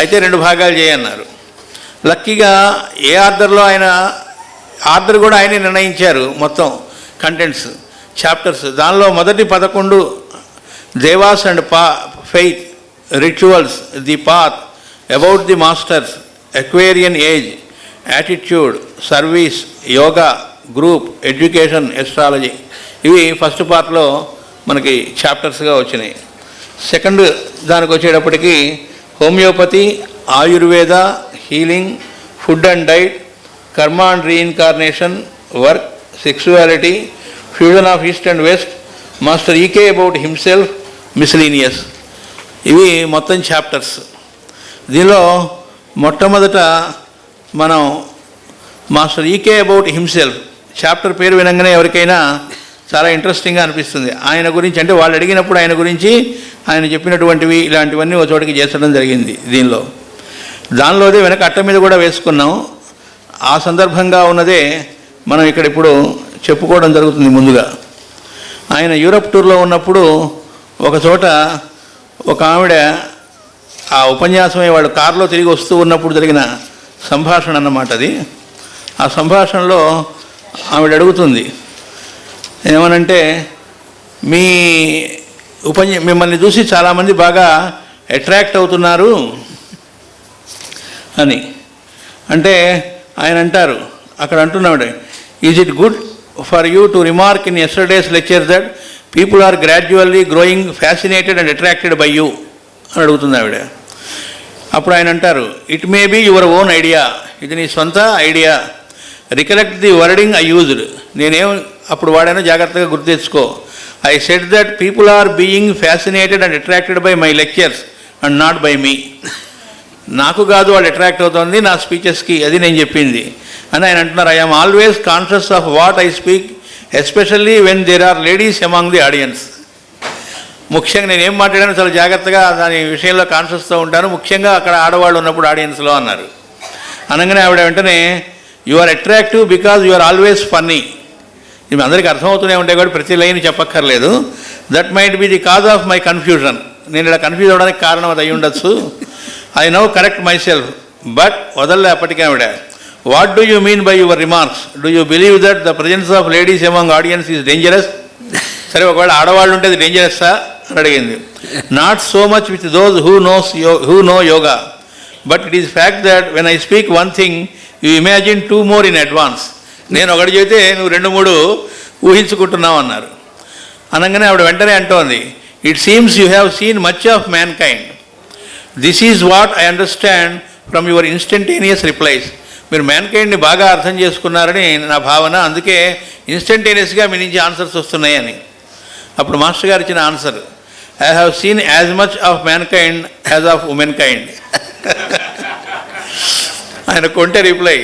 అయితే 2 భాగాలు చేయన్నారు. లక్కీగా ఏ ఆర్డర్లో ఆర్డర్ కూడా ఆయనే నిర్ణయించారు. మొత్తం కంటెంట్స్, చాప్టర్స్. దానిలో మొదటి 11 devas and faith, rituals, the path, about the masters, aquarian age, attitude, service, yoga, group, education, astrology. ఇవి ఫస్ట్ పార్ట్లో మనకి చాప్టర్స్గా వచ్చినాయి. సెకండ్ దానికి వచ్చేటప్పటికి homeopathy, Ayurveda, healing, food and diet, karma and reincarnation, work, sexuality, fusion of east and west, master EK about himself, miscellaneous. ఇవి మొత్తం chapters. దీనిలో మొట్టమొదట మనం master EK about himself chapter పేరు వినంగానే ఎవరికైనా చాలా ఇంట్రెస్టింగ్గా అనిపిస్తుంది. ఆయన గురించి, అంటే వాళ్ళు అడిగినప్పుడు ఆయన గురించి ఆయన చెప్పినటువంటివి ఇలాంటివన్నీ ఒక చోటికి చేర్చడం జరిగింది దీనిలో. దానిలోదే వెనక అట్ట మీద కూడా వేసుకున్నాం. ఆ సందర్భంగా ఉన్నదే మనం ఇక్కడ ఇప్పుడు చెప్పుకోవడం జరుగుతుంది. ముందుగా ఆయన యూరప్ టూర్లో ఉన్నప్పుడు ఒక చోట ఒక ఆవిడ, ఆ ఉపన్యాసమే వాళ్ళు కారులో తిరిగి వస్తూ ఉన్నప్పుడు జరిగిన సంభాషణ అన్నమాట అది. ఆ సంభాషణలో ఆవిడ అడుగుతుంది ఏమనంటే, మిమ్మల్ని చూసి చాలామంది బాగా అట్రాక్ట్ అవుతున్నారు అని అంటే, ఆయన అంటారు, అక్కడ అంటున్నాడు, is it good for you to remark in yesterday's lecture that people are gradually growing fascinated and attracted by you అని అడుగుతుంది ఆవిడ. అప్పుడు ఆయన అంటారు, it may be your own idea, ఇది నీ సొంత idea. Recollect the wording I used, నేనేం అప్పుడు వాడానో జాగ్రత్తగా గుర్తు తెచ్చుకో. I said that people are being fascinated and attracted by my lectures and not by me. నాకు కాదు వాళ్ళు అట్రాక్ట్ అవుతుంది నా స్పీచెస్కి, అది నేను చెప్పింది అని ఆయన అంటున్నారు. I am always conscious of what I speak, especially when there are ladies among the audience. ముఖ్యంగా నేను ఏం మాట్లాడానో చాలా జాగ్రత్తగా దాని విషయంలో కాన్షియస్తో ఉంటాను, ముఖ్యంగా అక్కడ ఆడవాళ్ళు ఉన్నప్పుడు ఆడియన్స్లో అన్నారు. అనగానే ఆవిడ వెంటనే, you are attractive because you are always funny. ఇవి అందరికీ అర్థమవుతూనే ఉంటాయి కాబట్టి ప్రతి లైన్ చెప్పక్కర్లేదు. That might be the cause of my confusion, నేను ఇలా కన్ఫ్యూజ్ అవ్వడానికి కారణం అది అయి ఉండొచ్చు. I know correct myself, but వదలలే అప్పటికే ఆవిడ. What do you mean by your remarks, do you believe that the presence of ladies among audience is dangerous? సరే, ఒకవేళ ఆడవాళ్ళు ఉంటే అది డేంజరస్సా అని అడిగింది. Not so much with those who know yoga, but it is fact that when I speak one thing you imagine 2 more in advance. నేను ఒకటి చెబితే నువ్వు 2-3 ఊహించుకుంటున్నావు అన్నారు. అనగానే ఆవిడ వెంటనే అంటోంది, it seems you have seen much of man kind. This is what I understand from your instantaneous replies. మీరు మ్యాన్ కైండ్ని బాగా అర్థం చేసుకున్నారని నా భావన, అందుకే ఇన్స్టంటేనియస్గా మీ నుంచి ఆన్సర్స్ వస్తున్నాయని. అప్పుడు మాస్టర్ గారు ఇచ్చిన answer, I have seen as much of mankind as of womankind. ఆయన కొంటే రిప్లై.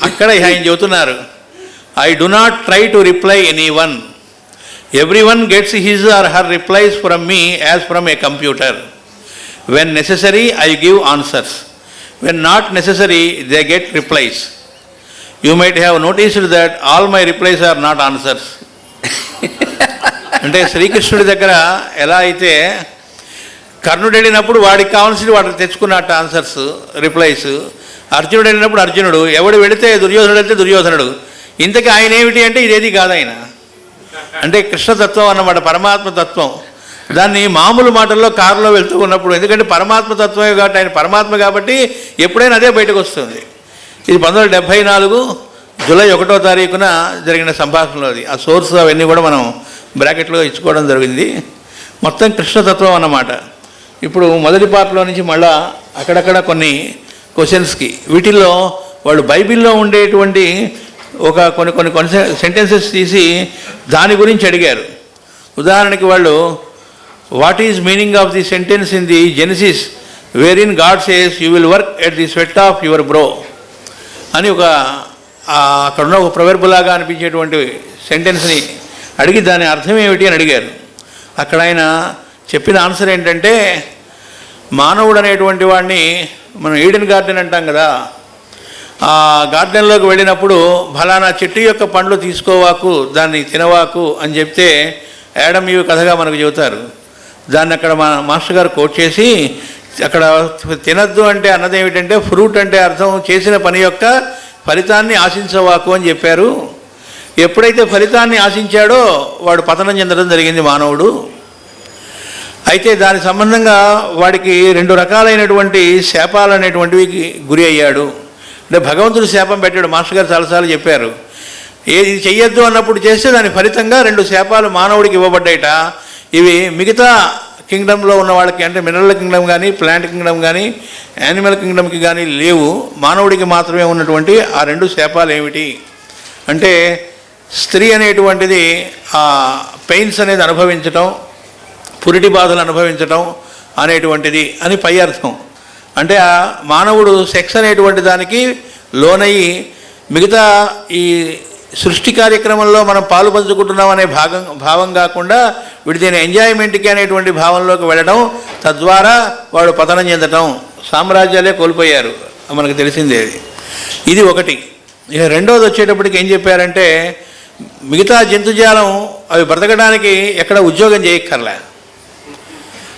అక్కడ ఆయన చెబుతున్నారు, I do not try to reply anyone, everyone gets his or her replies from me as from a computer. When necessary I give answers, when not necessary they get replies. You might have noticed that all my replies are not answers. అంటే శ్రీకృష్ణుడి దగ్గర ఎలా అయితే కర్ణుడు వెళ్ళినప్పుడు వాడికి కావాల్సింది వాడికి తెచ్చుకున్నట్టు ఆన్సర్స్, రిప్లైస్. అర్జునుడు వెళ్ళినప్పుడు అర్జునుడు, ఎవడు వెళితే దుర్యోధనుడు వెళ్తే దుర్యోధనుడు. ఇంతకీ ఆయన ఏమిటి అంటే ఇదేది కాదు ఆయన. అంటే కృష్ణతత్వం అన్నమాట, పరమాత్మతత్వం. దాన్ని మామూలు మాటల్లో కారులో వెళ్తూ ఉన్నప్పుడు, ఎందుకంటే పరమాత్మతత్వమే కాబట్టి ఆయన పరమాత్మ కాబట్టి ఎప్పుడైనా అదే బయటకు వస్తుంది. ఇది 1974 జూలై 1వ తారీఖున జరిగిన సంభాషణలో అది. ఆ సోర్స్ అవన్నీ కూడా మనం బ్రాకెట్లో ఇచ్చుకోవడం జరిగింది. మొత్తం కృష్ణతత్వం అన్నమాట. ఇప్పుడు మొదటి పార్ట్లో నుంచి మళ్ళా అక్కడక్కడ కొన్ని క్వశ్చన్స్కి, వీటిల్లో వాళ్ళు బైబిల్లో ఉండేటువంటి కొన్ని సెంటెన్సెస్ తీసి దాని గురించి అడిగారు. ఉదాహరణకి వాళ్ళు, what is meaning of the sentence in the Genesis where in God says you will work at the sweat of your brow అని అక్కడున్న ఒక ప్రొవెర్బులాగా అనిపించేటువంటి సెంటెన్స్ని అడిగి దాని అర్థం ఏమిటి అని అడిగారు. అక్కడ ఆయన చెప్పిన ఆన్సర్ ఏంటంటే, మానవుడు అనేటువంటి వాడిని మనం ఈడెన్ గార్డెన్ అంటాం కదా, ఆ గార్డెన్లోకి వెళ్ళినప్పుడు ఫలానా చెట్టు యొక్క పండ్లు తీసుకోవాకు, దాన్ని తినవాకు అని చెప్తే యాడమ్ ఈవ్ కథగా మనకు చెబుతారు. దాన్ని అక్కడ మా మాస్టర్ గారు కోట్ చేసి, అక్కడ తినద్దు అంటే అన్నది ఏమిటంటే, ఫ్రూట్ అంటే అర్థం చేసిన పని యొక్క ఫలితాన్ని ఆశించవాకు అని చెప్పారు. ఎప్పుడైతే ఫలితాన్ని ఆశించాడో వాడు పతనం చెందడం జరిగింది మానవుడు. అయితే దాని సంబంధంగా వాడికి 2 రకాలైనటువంటి శాపాలు అనేటువంటివి గురి అయ్యాడు. అంటే భగవంతుడు శాపం పెట్టాడు. మాస్టర్ గారు చాలాసార్లు చెప్పారు, ఏది చెయ్యొద్దు అన్నప్పుడు చేస్తే దాని ఫలితంగా 2 శాపాలు మానవుడికి ఇవ్వబడ్డాయిట. ఇవి మిగతా కింగ్డమ్లో ఉన్న వాళ్ళకి, అంటే మినరల్ కింగ్డమ్ కానీ, ప్లాంట్ కింగ్డమ్ కానీ, యానిమల్ కింగ్డమ్కి కానీ లేవు. మానవుడికి మాత్రమే ఉన్నటువంటి ఆ 2 శాపాలు ఏమిటి అంటే, స్త్రీ అనేటువంటిది ఆ పెయిన్స్ అనేది అనుభవించటం, పురిటి బాధలు అనుభవించటం అనేటువంటిది అని పై అర్థం. అంటే ఆ మానవుడు సెక్స్ అనేటువంటి దానికి లోనయ్యి మిగతా ఈ సృష్టి కార్యక్రమంలో మనం పాలు పంచుకుంటున్నాం అనే భావం కాకుండా వీడి దీని ఎంజాయ్మెంట్కి అనేటువంటి భావంలోకి వెళ్ళడం, తద్వారా వాడు పతనం చెందటం, సామ్రాజ్యాలే కోల్పోయారు, మనకు తెలిసిందే. ఇది ఒకటి. ఇక రెండోది వచ్చేటప్పటికి ఏం చెప్పారంటే, మిగతా జంతుజాలం అవి బ్రతకడానికి ఎక్కడ ఉద్యోగం చేయక్కర్లే,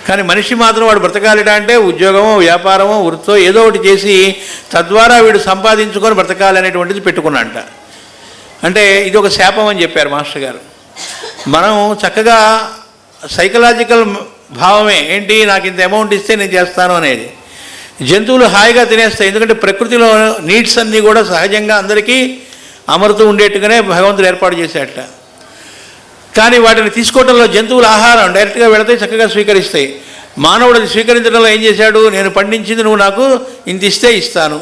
కానీ మనిషి మాత్రం వాడు బ్రతకాలిట అంటే ఉద్యోగమో, వ్యాపారమో, వృత్తో ఏదో ఒకటి చేసి తద్వారా వీడు సంపాదించుకొని బ్రతకాలి అనేటువంటిది పెట్టుకున్నాంట. అంటే ఇది ఒక శాపం అని చెప్పారు మాస్టర్ గారు. మనం చక్కగా సైకలాజికల్ భావమే ఏంటి, నాకు ఇంత అమౌంట్ ఇస్తే నేను చేస్తాను అనేది. జంతువులు హాయిగా తినేస్తాయి, ఎందుకంటే ప్రకృతిలో నీడ్స్ అన్నీ కూడా సహజంగా అందరికీ అమరుతూ ఉండేట్టుగానే భగవంతుడు ఏర్పాటు చేసేట. కానీ వాటిని తీసుకోవడంలో జంతువుల ఆహారం డైరెక్ట్గా వెళితే చక్కగా స్వీకరిస్తాయి. మానవుడు అది స్వీకరించడంలో ఏం చేశాడు, నేను పండించింది నువ్వు నాకు ఇంత ఇస్తే ఇస్తాను.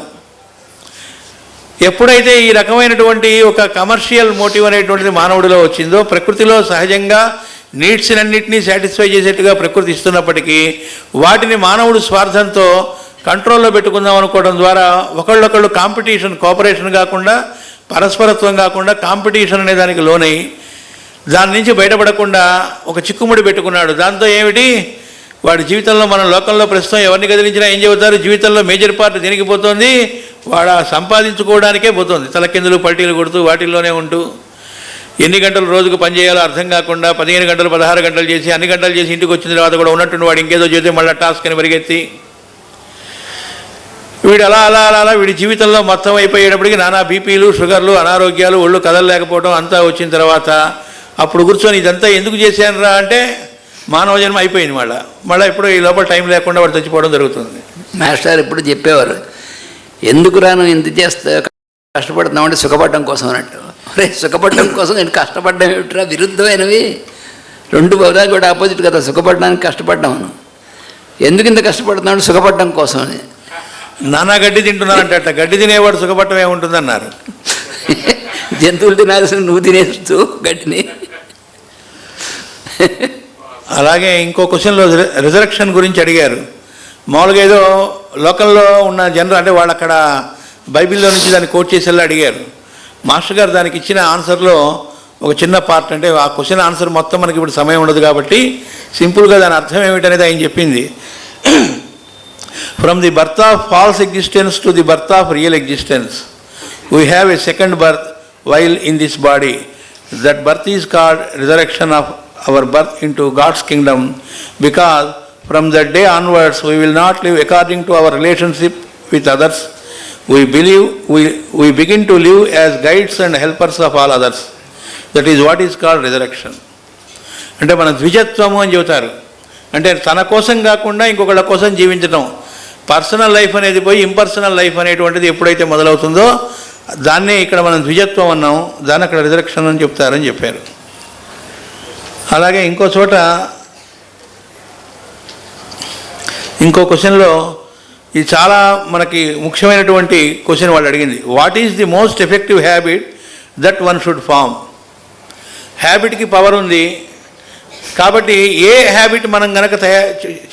ఎప్పుడైతే ఈ రకమైనటువంటి ఒక కమర్షియల్ మోటివ్ అనేటువంటిది మానవుడిలో వచ్చిందో, ప్రకృతిలో సహజంగా నీడ్స్నన్నింటినీ సాటిస్ఫై చేసేట్టుగా ప్రకృతి ఇస్తున్నప్పటికీ వాటిని మానవుడు స్వార్థంతో కంట్రోల్లో పెట్టుకుందాం అనుకోవడం ద్వారా ఒకళ్ళొకళ్ళు కాంపిటీషన్, కోఆపరేషన్ కాకుండా, పరస్పరత్వం కాకుండా కాంపిటీషన్ అనే దానికి లోనై దాని నుంచి బయటపడకుండా ఒక చిక్కుముడి పెట్టుకున్నాడు. దాంతో ఏమిటి, వాడి జీవితంలో, మన లోకంలో ప్రస్తుతం ఎవరిని కదిలించినా ఏం చెబుతారు, జీవితంలో మేజర్ పార్ట్ దేనికి పోతుంది, వాడు సంపాదించుకోవడానికే పోతుంది. తలకిందులు పల్టీలు కొడుతూ వాటిల్లోనే ఉంటూ ఎన్ని గంటలు రోజుకు పని చేయాలో అర్థం కాకుండా 15 గంటలు 16 గంటలు చేసి, అన్ని గంటలు చేసి ఇంటికి వచ్చిన తర్వాత కూడా ఉన్నట్టుండి వాడు ఇంకేదో చేస్తే మళ్ళీ టాస్క్ అని పరిగెత్తి వీడు అలా అలా అలా అలా వీడి జీవితంలో మొత్తం అయిపోయేటప్పటికి నానా బీపీలు, షుగర్లు, అనారోగ్యాలు, ఒళ్ళు కదలలేకపోవడం అంతా వచ్చిన తర్వాత అప్పుడు కూర్చొని ఇదంతా ఎందుకు చేశానురా అంటే మానవ జన్మ అయిపోయింది. మళ్ళీ ఎప్పుడో ఈ లోపల టైం లేకుండా వాడు చచ్చిపోవడం జరుగుతుంది. మాస్టర్ ఎప్పుడు చెప్పేవారు, ఎందుకు రాను ఇంత చేస్తా కష్టపడుతున్నామంటే సుఖపడడం కోసం అన్నట్టు. అరే సుఖపడడం కోసం నేను కష్టపడ్డం ఏమిట్రా, విరుద్ధమైనవి 2 పదాలు కూడా ఆపోజిట్ కదా. సుఖపడడానికి కష్టపడ్డాను, ఎందుకు ఇంత కష్టపడుతున్నాడు, సుఖపడడం కోసం అని. నానా గడ్డి తింటున్నారంట, గడ్డి తినేవాడు సుఖపడటం ఏముంటుందన్నారు. జంతువులు తినాల్సిన నువ్వు తినేస్తూ గడ్డిని. అలాగే ఇంకో క్వశ్చన్లో రిజరక్షన్ గురించి అడిగారు. మామూలుగా ఏదో లోకల్లో ఉన్న జనరల్ అంటే వాళ్ళు అక్కడ బైబిల్లో నుంచి దాన్ని కోట్ చేసేలా అడిగారు. మాస్టర్ గారు దానికి ఇచ్చిన ఆన్సర్లో ఒక చిన్న పార్ట్, అంటే ఆ క్వశ్చన్ ఆన్సర్ మొత్తం మనకి ఇప్పుడు సమయం ఉండదు కాబట్టి సింపుల్గా దాని అర్థం ఏమిటనేది ఆయన చెప్పింది. From the birth of false existence to the birth of real existence we have a second birth while in this body. That birth is called resurrection of our birth into God's kingdom, because from that day onwards we will not live according to our relationship with others. We begin to live as guides and helpers of all others. That is what is called resurrection. అంటే మన ద్విజత్వము అని చెబుతారు. అంటే తన కోసం కాకుండా ఇంకొకళ్ళ కోసం జీవించడం. పర్సనల్ లైఫ్ అనేది పోయి ఇంపర్సనల్ లైఫ్ అనేటువంటిది ఎప్పుడైతే మొదలవుతుందో దాన్నే ఇక్కడ మనం ద్విజత్వం అన్నాం, దాన్ని అక్కడ రిజరక్షన్ అని చెప్తారని చెప్పారు. అలాగే ఇంకో చోట ఇంకో క్వశ్చన్లో ఇది చాలా మనకి ముఖ్యమైనటువంటి క్వశ్చన్ వాళ్ళు అడిగింది. What is the most effective habit that one should form? హ్యాబిట్కి పవర్ ఉంది కాబట్టి ఏ హ్యాబిట్ మనం కనుక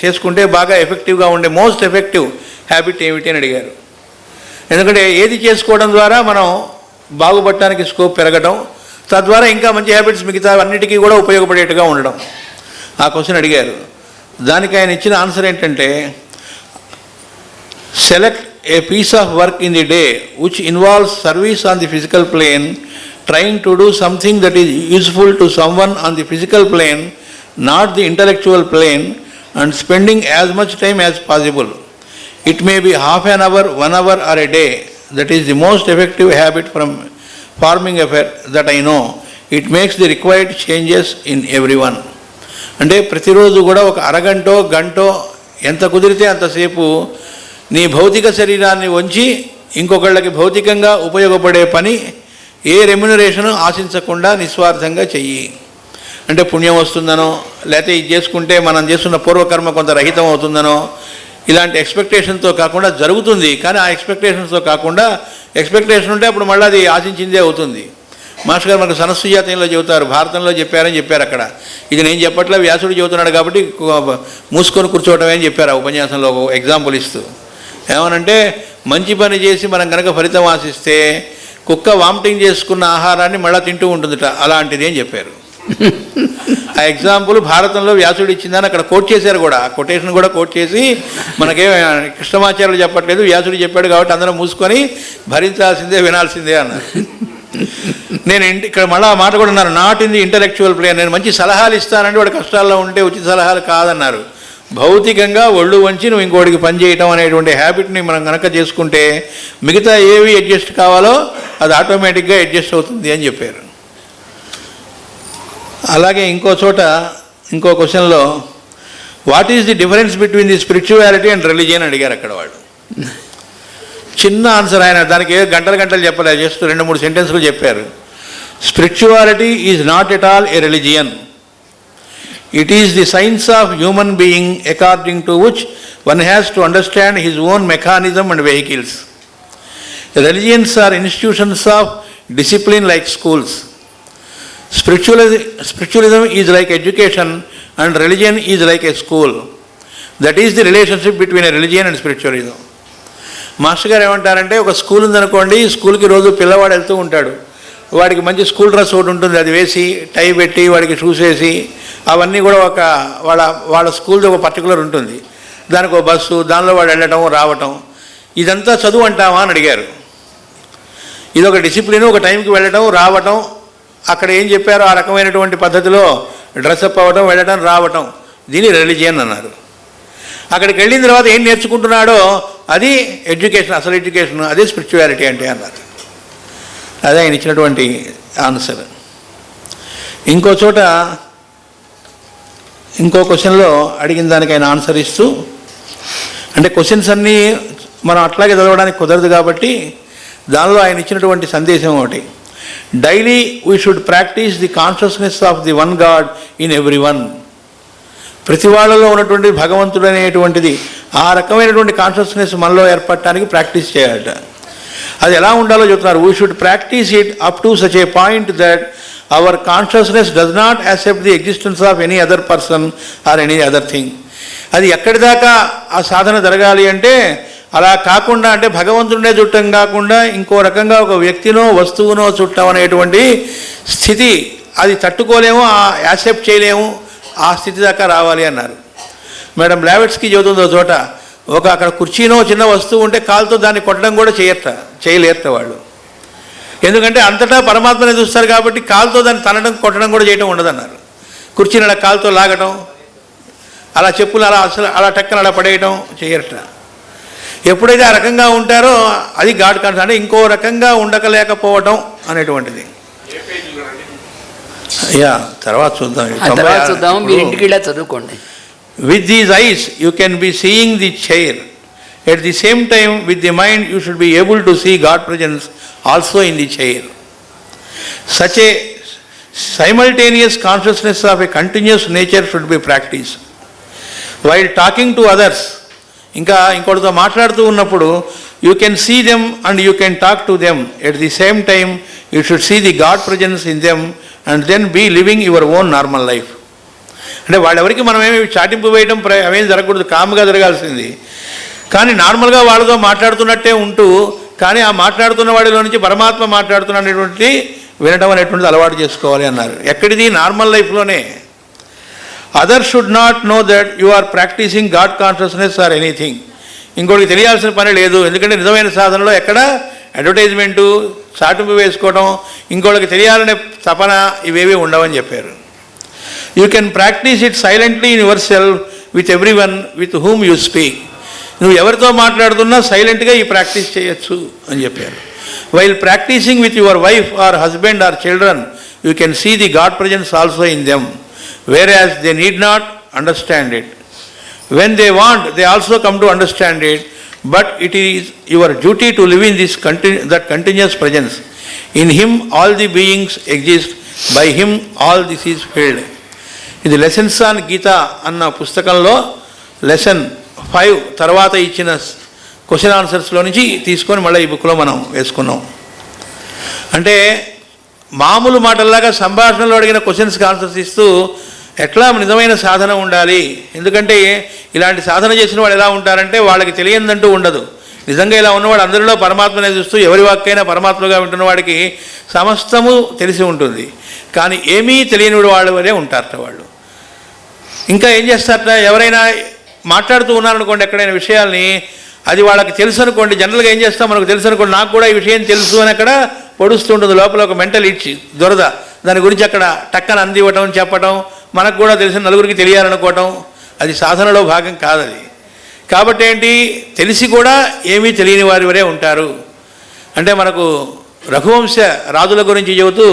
చేసుకుంటే బాగా ఎఫెక్టివ్గా ఉండే మోస్ట్ ఎఫెక్టివ్ హ్యాబిట్ ఏమిటి అని అడిగారు. ఎందుకంటే ఏది చేసుకోవడం ద్వారా మనం బాగుపడటానికి స్కోప్ పెరగడం, తద్వారా ఇంకా మంచి హ్యాబిట్స్ మిగతా అన్నిటికీ కూడా ఉపయోగపడేట్టుగా ఉండడం, ఆ క్వశ్చన్ అడిగారు. దానికి ఆయన ఇచ్చిన ఆన్సర్ ఏంటంటే, select a piece of work in the day which involves service on the physical plane, trying to do something that is useful to someone on the physical plane, not the intellectual plane, and spending as much time as possible. It may be half an hour, 1 hour or a day. That is the most effective habit from forming affair that I know. It makes the required changes in everyone. అంటే ప్రతిరోజు కూడా ఒక అరగంటో గంటో ఎంత కుదిరితే అంతసేపు నీ భౌతిక శరీరాన్ని వంచి ఇంకొకళ్ళకి భౌతికంగా ఉపయోగపడే పని ఏ రెమ్యునరేషన్ ఆశించకుండా నిస్వార్థంగా చెయ్యి. అంటే పుణ్యం వస్తుందనో, లేకపోతే ఇది చేసుకుంటే మనం చేస్తున్న పూర్వకర్మ కొంత రహితం అవుతుందనో, ఇలాంటి ఎక్స్పెక్టేషన్తో కాకుండా జరుగుతుంది. కానీ ఆ ఎక్స్పెక్టేషన్స్తో కాకుండా, ఎక్స్పెక్టేషన్ ఉంటే అప్పుడు మళ్ళీ అది ఆశించిందే అవుతుంది. మాస్టర్ గారు మనకు సనస్సుజాతీయంలో చెబుతారు, భారతంలో చెప్పారని చెప్పారు. అక్కడ ఇది నేను చెప్పట్లే, వ్యాసుడు చెబుతున్నాడు కాబట్టి మూసుకొని కూర్చోవటమే అని చెప్పారు ఆ ఉపన్యాసంలో ఒక ఎగ్జాంపుల్ ఇస్తూ. ఏమనంటే మంచి పని చేసి మనం కనుక ఫలితం ఆశిస్తే కుక్క వామిటింగ్ చేసుకున్న ఆహారాన్ని మళ్ళీ తింటూ ఉంటుందిట, అలాంటిది అని చెప్పారు. ఆ ఎగ్జాంపుల్ భారతంలో వ్యాసుడు ఇచ్చిందని అక్కడ కోట్ చేశారు కూడా. ఆ కొటేషన్ కూడా కోట్ చేసి మనకే కృష్ణమాచార్యులు చెప్పట్లేదు, వ్యాసుడు చెప్పాడు కాబట్టి అందరం మూసుకొని భరించాల్సిందే వినాల్సిందే అన్నారు. నేను ఇక్కడ మళ్ళీ ఆ మాట కూడా అన్నారు, not in the intellectual plane. నేను మంచి సలహాలు ఇస్తానంటే వాడు కష్టాల్లో ఉంటే ఉచిత సలహాలు కాదన్నారు. భౌతికంగా ఒళ్ళు వంచి నువ్వు ఇంకోటికి పని చేయటం అనేటువంటి హ్యాబిట్ని మనం కనుక చేసుకుంటే మిగతా ఏవి అడ్జస్ట్ కావాలో అది ఆటోమేటిక్గా అడ్జస్ట్ అవుతుంది అని చెప్పారు. అలాగే ఇంకో చోట ఇంకో క్వశ్చన్లో what is the difference between the spirituality and religion అడిగారు అక్కడ వాళ్ళు. చిన్న ఆన్సర్, ఆయన దానికి గంటలు గంటలు చెప్పలేదు, జస్ట్ 2-3 సెంటెన్స్లు చెప్పారు. Spirituality is not at all A religion. It is the science of human being according to which one has to understand his own mechanism and vehicles. Religions are institutions of discipline like schools. Spiritualism is like education and religion is like a school. That is the relationship between a religion and spiritualism. Master గారు ఏమంటారంటే, ఒక school ఉందనుకోండి, స్కూల్కి రోజు పిల్లవాడు వెళ్తూ ఉంటాడు, వాడికి మంచి స్కూల్ డ్రెస్ ఒకటి ఉంటుంది, అది వేసి టై పెట్టి వాడికి షూస్ వేసి అవన్నీ కూడా ఒక వాళ్ళ స్కూల్ది ఒక పర్టికులర్ ఉంటుంది, దానికి ఒక బస్సు, దానిలో వాడు వెళ్ళటం రావటం, ఇదంతా చదువు అంటావా అని అడిగారు. ఇది ఒక డిసిప్లిన్, ఒక టైంకి వెళ్ళటం రావటం, అక్కడ ఏం చెప్పారో ఆ రకమైనటువంటి పద్ధతిలో డ్రెస్అప్ అవ్వటం, వెళ్ళటం రావటం, దీని రిలీజియన్ అన్నారు. అక్కడికి వెళ్ళిన తర్వాత ఏం నేర్చుకుంటున్నాడో అది ఎడ్యుకేషన్, అసలు ఎడ్యుకేషన్, అదే స్పిరిచువాలిటీ అంటే అన్నారు. అదే ఆయన ఇచ్చినటువంటి ఆన్సర్. ఇంకో చోట ఇంకో క్వశ్చన్లో అడిగిన దానికి ఆయన ఆన్సర్ ఇస్తూ, అంటే క్వశ్చన్స్ అన్నీ మనం అట్లాగే చదవడానికి కుదరదు కాబట్టి దానిలో ఆయన ఇచ్చినటువంటి సందేశం ఒకటి, daily we should practice the consciousness of the one God in every one. ప్రతి వాళ్ళలో ఉన్నటువంటి భగవంతుడు అనేటువంటిది ఆ రకమైనటువంటి కాన్షియస్నెస్ మనలో ఏర్పడటానికి ప్రాక్టీస్ చేయాలట. అది ఎలా ఉండాలో చెప్తున్నారు. We should practice it up to such a point that hour consciousness does not accept the existence of any other person or any other thing. అది ఎక్కడి దాకా ఆ సాధన జరగాలి అంటే, అలా కాకుండా, అంటే భగవంతుడినే చుట్టం కాకుండా ఇంకో రకంగా ఒక వ్యక్తినో వస్తువునో చుట్టం అనేటువంటి స్థితి అది తట్టుకోలేము, యాక్సెప్ట్ చేయలేము, ఆ స్థితి దాకా రావాలి అన్నారు. మేడం బ్లావెట్స్కి చెబుతుందో చోట, ఒక అక్కడ కుర్చీనో చిన్న వస్తువు ఉంటే కాలుతో దాన్ని కొట్టడం కూడా చేయలేరట వాళ్ళు. ఎందుకంటే అంతటా పరమాత్మనే చూస్తారు కాబట్టి కాలుతో దాన్ని తనడం కొట్టడం కూడా చేయటం ఉండదన్నారు. కుర్చీని అలా కాలుతో లాగటం, అలా చెప్పులు అలా టక్కన అలా పడేయటం చేయరట. ఎప్పుడైతే ఆ రకంగా ఉంటారో అది గాడ్ కాన్సెప్ట్. అంటే ఇంకో రకంగా ఉండకలేకపోవటం అనేటువంటిది. తర్వాత చూద్దాం, మీరు ఇంటికి ఇలా చదువుకోండి. With these eyes you can be seeing the chair. At the same time with the mind you should be able to see God presence also in the chair. Such a simultaneous consciousness of a continuous nature should be practiced. While talking to others, ఇంకొకరితో మాట్లాడుతూ ఉన్నప్పుడు you can see them and you can talk to them. At the same time you should see the God presence in them and then be living your own normal life. అంటే వాళ్ళెవరికి మనం ఏమి చాటింపు వేయడం అవేం జరగకూడదు, కామ్గా జరగాల్సింది. కానీ నార్మల్గా వాళ్ళతో మాట్లాడుతున్నట్టే ఉంటూ, కానీ ఆ మాట్లాడుతున్న వాడిలో నుంచి పరమాత్మ మాట్లాడుతున్నటువంటి వినడం అనేటువంటిది అలవాటు చేసుకోవాలి అన్నారు. ఎక్కడిది? నార్మల్ లైఫ్లోనే. Others should not know that you are practising god consciousness or anything. ఇంకోటికి తెలియాల్సిన పని లేదు. ఎందుకంటే నిజమైన సాధనలో ఎక్కడ అడ్వర్టైజ్మెంటు, చాటింపు వేసుకోవడం, ఇంకోళ్ళకి తెలియాలనే తపన ఇవేవి ఉండవని చెప్పారు. You can practice it silently in yourself with everyone with whom you speak. నువ్వు ఎవరితో మాట్లాడుతున్నా సైలెంట్గా ఈ ప్రాక్టీస్ చేయొచ్చు అని చెప్పారు. While practising with your wife or husband or children you can see the God presence also in them, whereas they need not understand it. When they want they also come to understand it, but it is your duty to live in this that continuous presence. In him all the beings exist, by him all this is filled. ఇది lessons on గీత అన్న పుస్తకంలో lesson 5 తర్వాత ఇచ్చిన question ఆన్సర్స్లో నుంచి తీసుకొని మళ్ళీ ఈ బుక్లో మనం వేసుకున్నాం. అంటే మామూలు మాటల్లాగా సంభాషణలో అడిగిన క్వశ్చన్స్కి ఆన్సర్స్ ఇస్తూ ఎట్లా నిజమైన సాధన ఉండాలి. ఎందుకంటే ఇలాంటి సాధన చేసిన వాళ్ళు ఎలా ఉంటారంటే వాళ్ళకి తెలియదంటూ ఉండదు. నిజంగా ఇలా ఉన్నవాడు అందరిలో పరమాత్మనే చూస్తూ ఎవరి వాక్కైనా పరమాత్మగా వింటున్న వాడికి సమస్తము తెలిసి ఉంటుంది. కానీ ఏమీ తెలియని వాళ్ళు వరే ఉంటారట వాళ్ళు. ఇంకా ఏం చేస్తారట, ఎవరైనా మాట్లాడుతూ ఉన్నారనుకోండి ఎక్కడైనా విషయాల్ని, అది వాళ్ళకి తెలుసు అనుకోండి, జనరల్గా ఏం చేస్తాం, మనకు తెలుసు అనుకోండి, నాకు కూడా ఈ విషయం తెలుసు అని అక్కడ పొడుస్తుంటుంది లోపల ఒక మెంటల్ ఇచ్చి దొరద. దాని గురించి అక్కడ టక్కన అందివ్వటం, చెప్పటం, మనకు కూడా తెలిసిన నలుగురికి తెలియాలనుకోవటం, అది సాధనలో భాగం కాదది. కాబట్టి ఏంటి, తెలిసి కూడా ఏమీ తెలియని వారి వరే ఉంటారు. అంటే మనకు రఘువంశ రాజుల గురించి చెబుతూ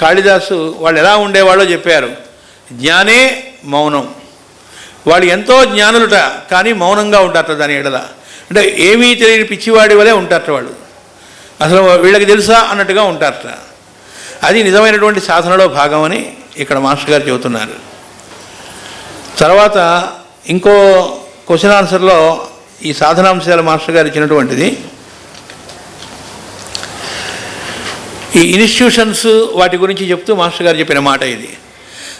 కాళిదాసు వాళ్ళు ఎలా ఉండేవాళ్ళో చెప్పారు. జ్ఞానే మౌనం. వాళ్ళు ఎంతో జ్ఞానులుట, కానీ మౌనంగా ఉంటారట దాని ఎడల. అంటే ఏమీ తెలియని పిచ్చివాడి వలే ఉంటారట వాళ్ళు, అసలు వీళ్ళకి తెలుసా అన్నట్టుగా ఉంటారట. అది నిజమైనటువంటి సాధనలో భాగం అని ఇక్కడ మాస్టర్ గారు చెబుతున్నారు. తర్వాత ఇంకో క్వశ్చన్ ఆన్సర్లో ఈ సాధనాంశాల మాస్టర్ గారు ఇచ్చినటువంటిది ఈ ఇన్స్టిట్యూషన్స్ వాటి గురించి చెప్తూ మాస్టర్ గారు చెప్పిన మాట ఇది.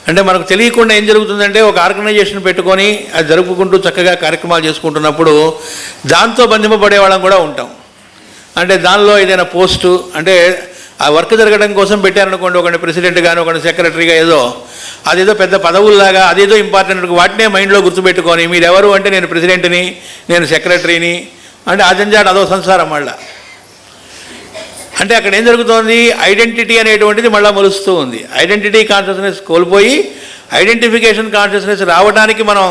అంటే మనకు తెలియకుండా ఏం జరుగుతుందంటే ఒక ఆర్గనైజేషన్ పెట్టుకొని అది జరుపుకుంటూ చక్కగా కార్యక్రమాలు చేసుకుంటున్నప్పుడు దాంతో బంధింపబడే వాళ్ళం కూడా ఉంటాం. అంటే దానిలో ఏదైనా పోస్టు, అంటే ఆ వర్క్ జరగడం కోసం పెట్టారనుకోండి, ఒకటి ప్రెసిడెంట్ కానీ ఒకటి సెక్రటరీగా, అదేదో పెద్ద పదవుల్లాగా అదేదో ఇంపార్టెంట్, వాటినే మైండ్లో గుర్తుపెట్టుకొని మీరు ఎవరు అంటే నేను ప్రెసిడెంట్ని, నేను సెక్రటరీని అంటే అజంజాట్ అదో సంసారం మళ్ళా. అంటే అక్కడ ఏం జరుగుతోంది, ఐడెంటిటీ అనేటువంటిది మళ్ళీ మొలుస్తూ ఉంది. ఐడెంటిటీ కాన్షియస్నెస్ కోల్పోయి ఐడెంటిఫికేషన్ కాన్షియస్నెస్ రావడానికి మనం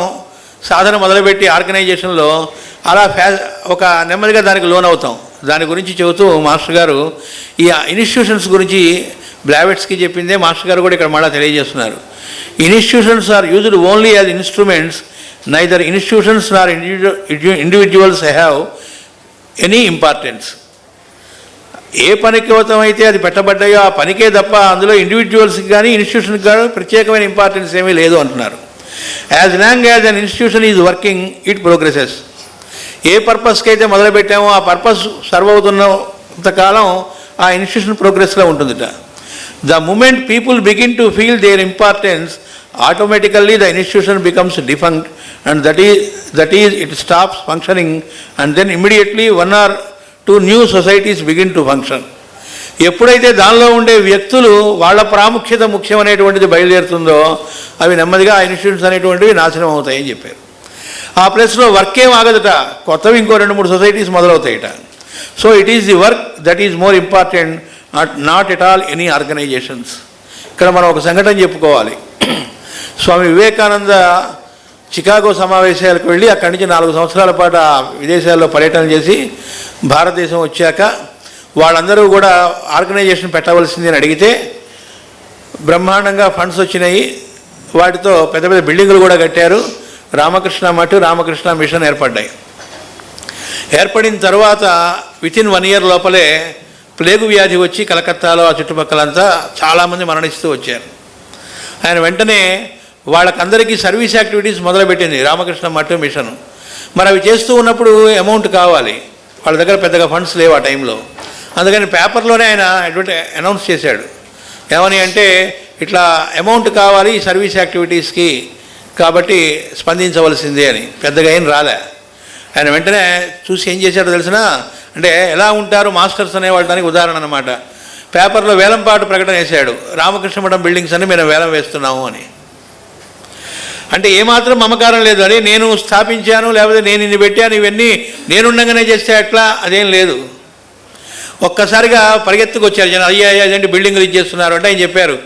సాధన మొదలుపెట్టి ఆర్గనైజేషన్లో అలా ఒక నెమ్మదిగా దానికి లోన్ అవుతాం. దాని గురించి చెబుతూ మాస్టర్ గారు ఈ ఇన్స్టిట్యూషన్స్ గురించి బ్లావెట్స్కి చెప్పిందే మాస్టర్ గారు కూడా ఇక్కడ మళ్ళీ తెలియజేస్తున్నారు. Institutions are used only as instruments, neither institutions nor individuals have any importance. ఏ పనికి అయితే అది పెట్టబడ్డాయో ఆ పనికే తప్ప అందులో ఇండివిజువల్స్కి కానీ ఇన్స్టిట్యూషన్కి కానీ ప్రత్యేకమైన ఇంపార్టెన్స్ ఏమీ లేదు అంటున్నారు. As long as an institution is working it progresses. ఏ పర్పస్కి అయితే మొదలుపెట్టామో ఆ పర్పస్ సర్వ్ అవుతున్నంతకాలం ఆ ఇన్స్టిట్యూషన్ ప్రోగ్రెస్లో ఉంటుందిట. The moment people begin to feel their importance, automatically the institution becomes defunct and that is it stops functioning and then immediately 1 or 2 new societies begin to function. ఎప్పుడైతే దానిలో ఉండే వ్యక్తులు వాళ్ళ ప్రాముఖ్యత ముఖ్యం అనేటువంటిది బయలుదేరుతుందో అవి నెమ్మదిగా ఆ ఇన్స్టిట్యూషన్స్ అనేటువంటివి నాశనం అవుతాయని చెప్పారు. ఆ ప్లేస్లో వర్క్ ఏం ఆగదట, కొత్తవి ఇంకో 2-3 సొసైటీస్ మొదలవుతాయట. So it is the work that is more important, not at all any organisations. ఇక్కడ మనం ఒక సంఘటన చెప్పుకోవాలి. స్వామి వివేకానంద చికాగో సమావేశాలకు వెళ్ళి అక్కడి నుంచి 4 సంవత్సరాల పాటు విదేశాల్లో పర్యటన చేసి భారతదేశం వచ్చాక వాళ్ళందరూ కూడా ఆర్గనైజేషన్ పెట్టవలసింది అని అడిగితే బ్రహ్మాండంగా ఫండ్స్ వచ్చినాయి. వాటితో పెద్ద పెద్ద బిల్డింగులు కూడా కట్టారు. రామకృష్ణ మఠ్, రామకృష్ణ మిషన్ ఏర్పడ్డాయి. ఏర్పడిన తర్వాత వితిన్ 1 year లోపలే ప్లేగు వ్యాధి వచ్చి కలకత్తాలో ఆ చుట్టుపక్కలంతా చాలామంది మరణిస్తూ వచ్చారు. ఆయన వెంటనే వాళ్ళకందరికీ సర్వీస్ యాక్టివిటీస్ మొదలుపెట్టింది రామకృష్ణ మఠ్ మిషన్. మరి అవి చేస్తూ ఉన్నప్పుడు అమౌంట్ కావాలి, వాళ్ళ దగ్గర పెద్దగా ఫండ్స్ లేవు ఆ టైంలో. అందుకని పేపర్లోనే ఆయన అనౌన్స్ చేశాడు. ఏమని అంటే ఇట్లా అమౌంట్ కావాలి సర్వీస్ యాక్టివిటీస్కి, కాబట్టి స్పందించవలసిందే అని. పెద్దగా ఏం రాలే. ఆయన వెంటనే చూసి ఏం చేశాడో తెలిసిన, అంటే ఎలా ఉంటారు మాస్టర్స్ అనేవాళ్ళు, దానికి ఉదాహరణ అనమాట. పేపర్లో వేలంపాటు ప్రకటన వేశాడు, రామకృష్ణ మఠం బిల్డింగ్స్ అని మేము వేలం వేస్తున్నాము అని. అంటే ఏమాత్రం మమకారం లేదు. అదే నేను స్థాపించాను, లేకపోతే నేను ఇన్ని పెట్టాను, ఇవన్నీ నేనుండగానే చేస్తే ఎట్లా, అదేం లేదు. ఒక్కసారిగా పరిగెత్తుకు వచ్చారు జనం. అయ్యా అదేంటి బిల్డింగ్లు ఇచ్చేస్తున్నారు అంటే ఆయన చెప్పారు,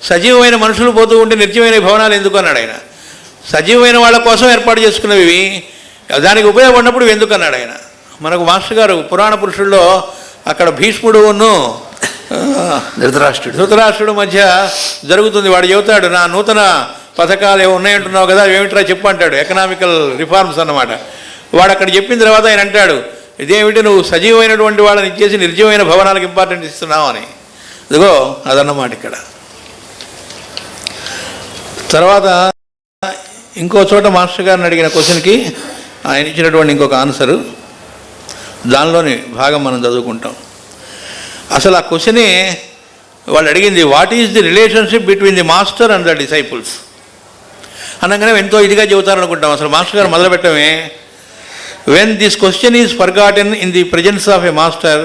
సజీవమైన మనుషులు పోతూ ఉంటే నిర్జీవమైన భవనాలు ఎందుకు అన్నాడు ఆయన. సజీవమైన వాళ్ళ కోసం ఏర్పాటు చేసుకున్నవి, దానికి ఉపయోగపడినప్పుడు ఎందుకు అన్నాడు ఆయన. మనకు మాస్టర్ గారు పురాణ పురుషుల్లో అక్కడ భీష్ముడును ధృతరాష్ట్రుడు మధ్య జరుగుతుంది. వాడు చెబుతాడు, నా నూతన పథకాలు ఏమో ఉన్నాయంటున్నావు కదా, ఏమిట్రా చెప్పు అంటాడు. ఎకనామికల్ రిఫార్మ్స్ అన్నమాట. వాడు అక్కడ చెప్పిన తర్వాత ఆయన అంటాడు, ఇదేమిటి నువ్వు సజీవమైనటువంటి వాళ్ళని ఇచ్చేసి నిర్జీవమైన భవనాలకు ఇంపార్టెంట్ ఇస్తున్నావు అని. ఇదిగో అదన్నమాట ఇక్కడ. తర్వాత ఇంకో చోట మాస్టర్ గారిని అడిగిన క్వశ్చన్కి ఆయన ఇచ్చినటువంటి ఇంకొక ఆన్సరు, దానిలోని భాగం మనం చదువుకుంటాం. అసలు ఆ క్వశ్చనే వాళ్ళు అడిగింది, what is the relationship between the master and the disciples అనగానే ఎంతో ఇదిగా చెబుతారనుకుంటాం. అసలు మాస్టర్ గారు మొదలుపెట్టమే, when this question is forgotten in the presence of a master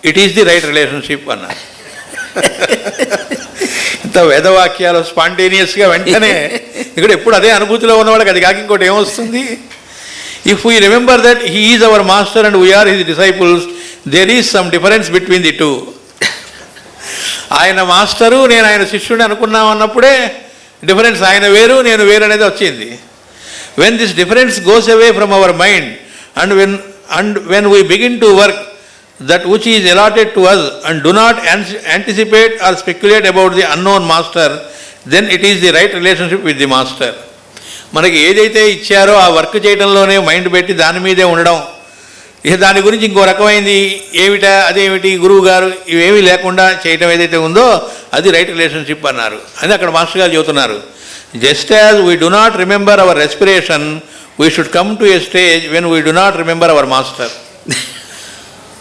it is the right relationship అన్నారు. ఇంత వేదవాక్యాలు స్పాంటేనియస్గా వెంటనే ఇక్కడ ఎప్పుడు అదే అనుభూతిలో ఉన్నవాళ్ళకి అది కాక ఇంకోటి ఏమొస్తుంది. If we remember that he is our master and we are his disciples, there is some difference between the two. ఆయన మాస్టరు, నేను ఆయన శిష్యుడిని అనుకున్నాం అన్నప్పుడే డిఫరెన్స్, ఆయన వేరు నేను వేరు అనేది వచ్చింది. When this difference goes away from our mind and when we begin to work that which is allotted to us and do not anticipate or speculate about the unknown master, then it is the right relationship with the master. మనకి ఏదైతే ఇచ్చారో ఆ work చేయడంలోనే mind పెట్టి దాని మీదే ఉండడం, ఇక దాని గురించి ఇంకో రకమైంది ఏమిటా అదేమిటి గురువు గారు ఇవేమీ లేకుండా చేయడం ఏదైతే ఉందో అది రైట్ రిలేషన్షిప్ అన్నారు. అని అక్కడ మాస్టర్ గారు చెబుతున్నారు, just as we do not remember hour respiration we should come to A stage when we do not remember hour master.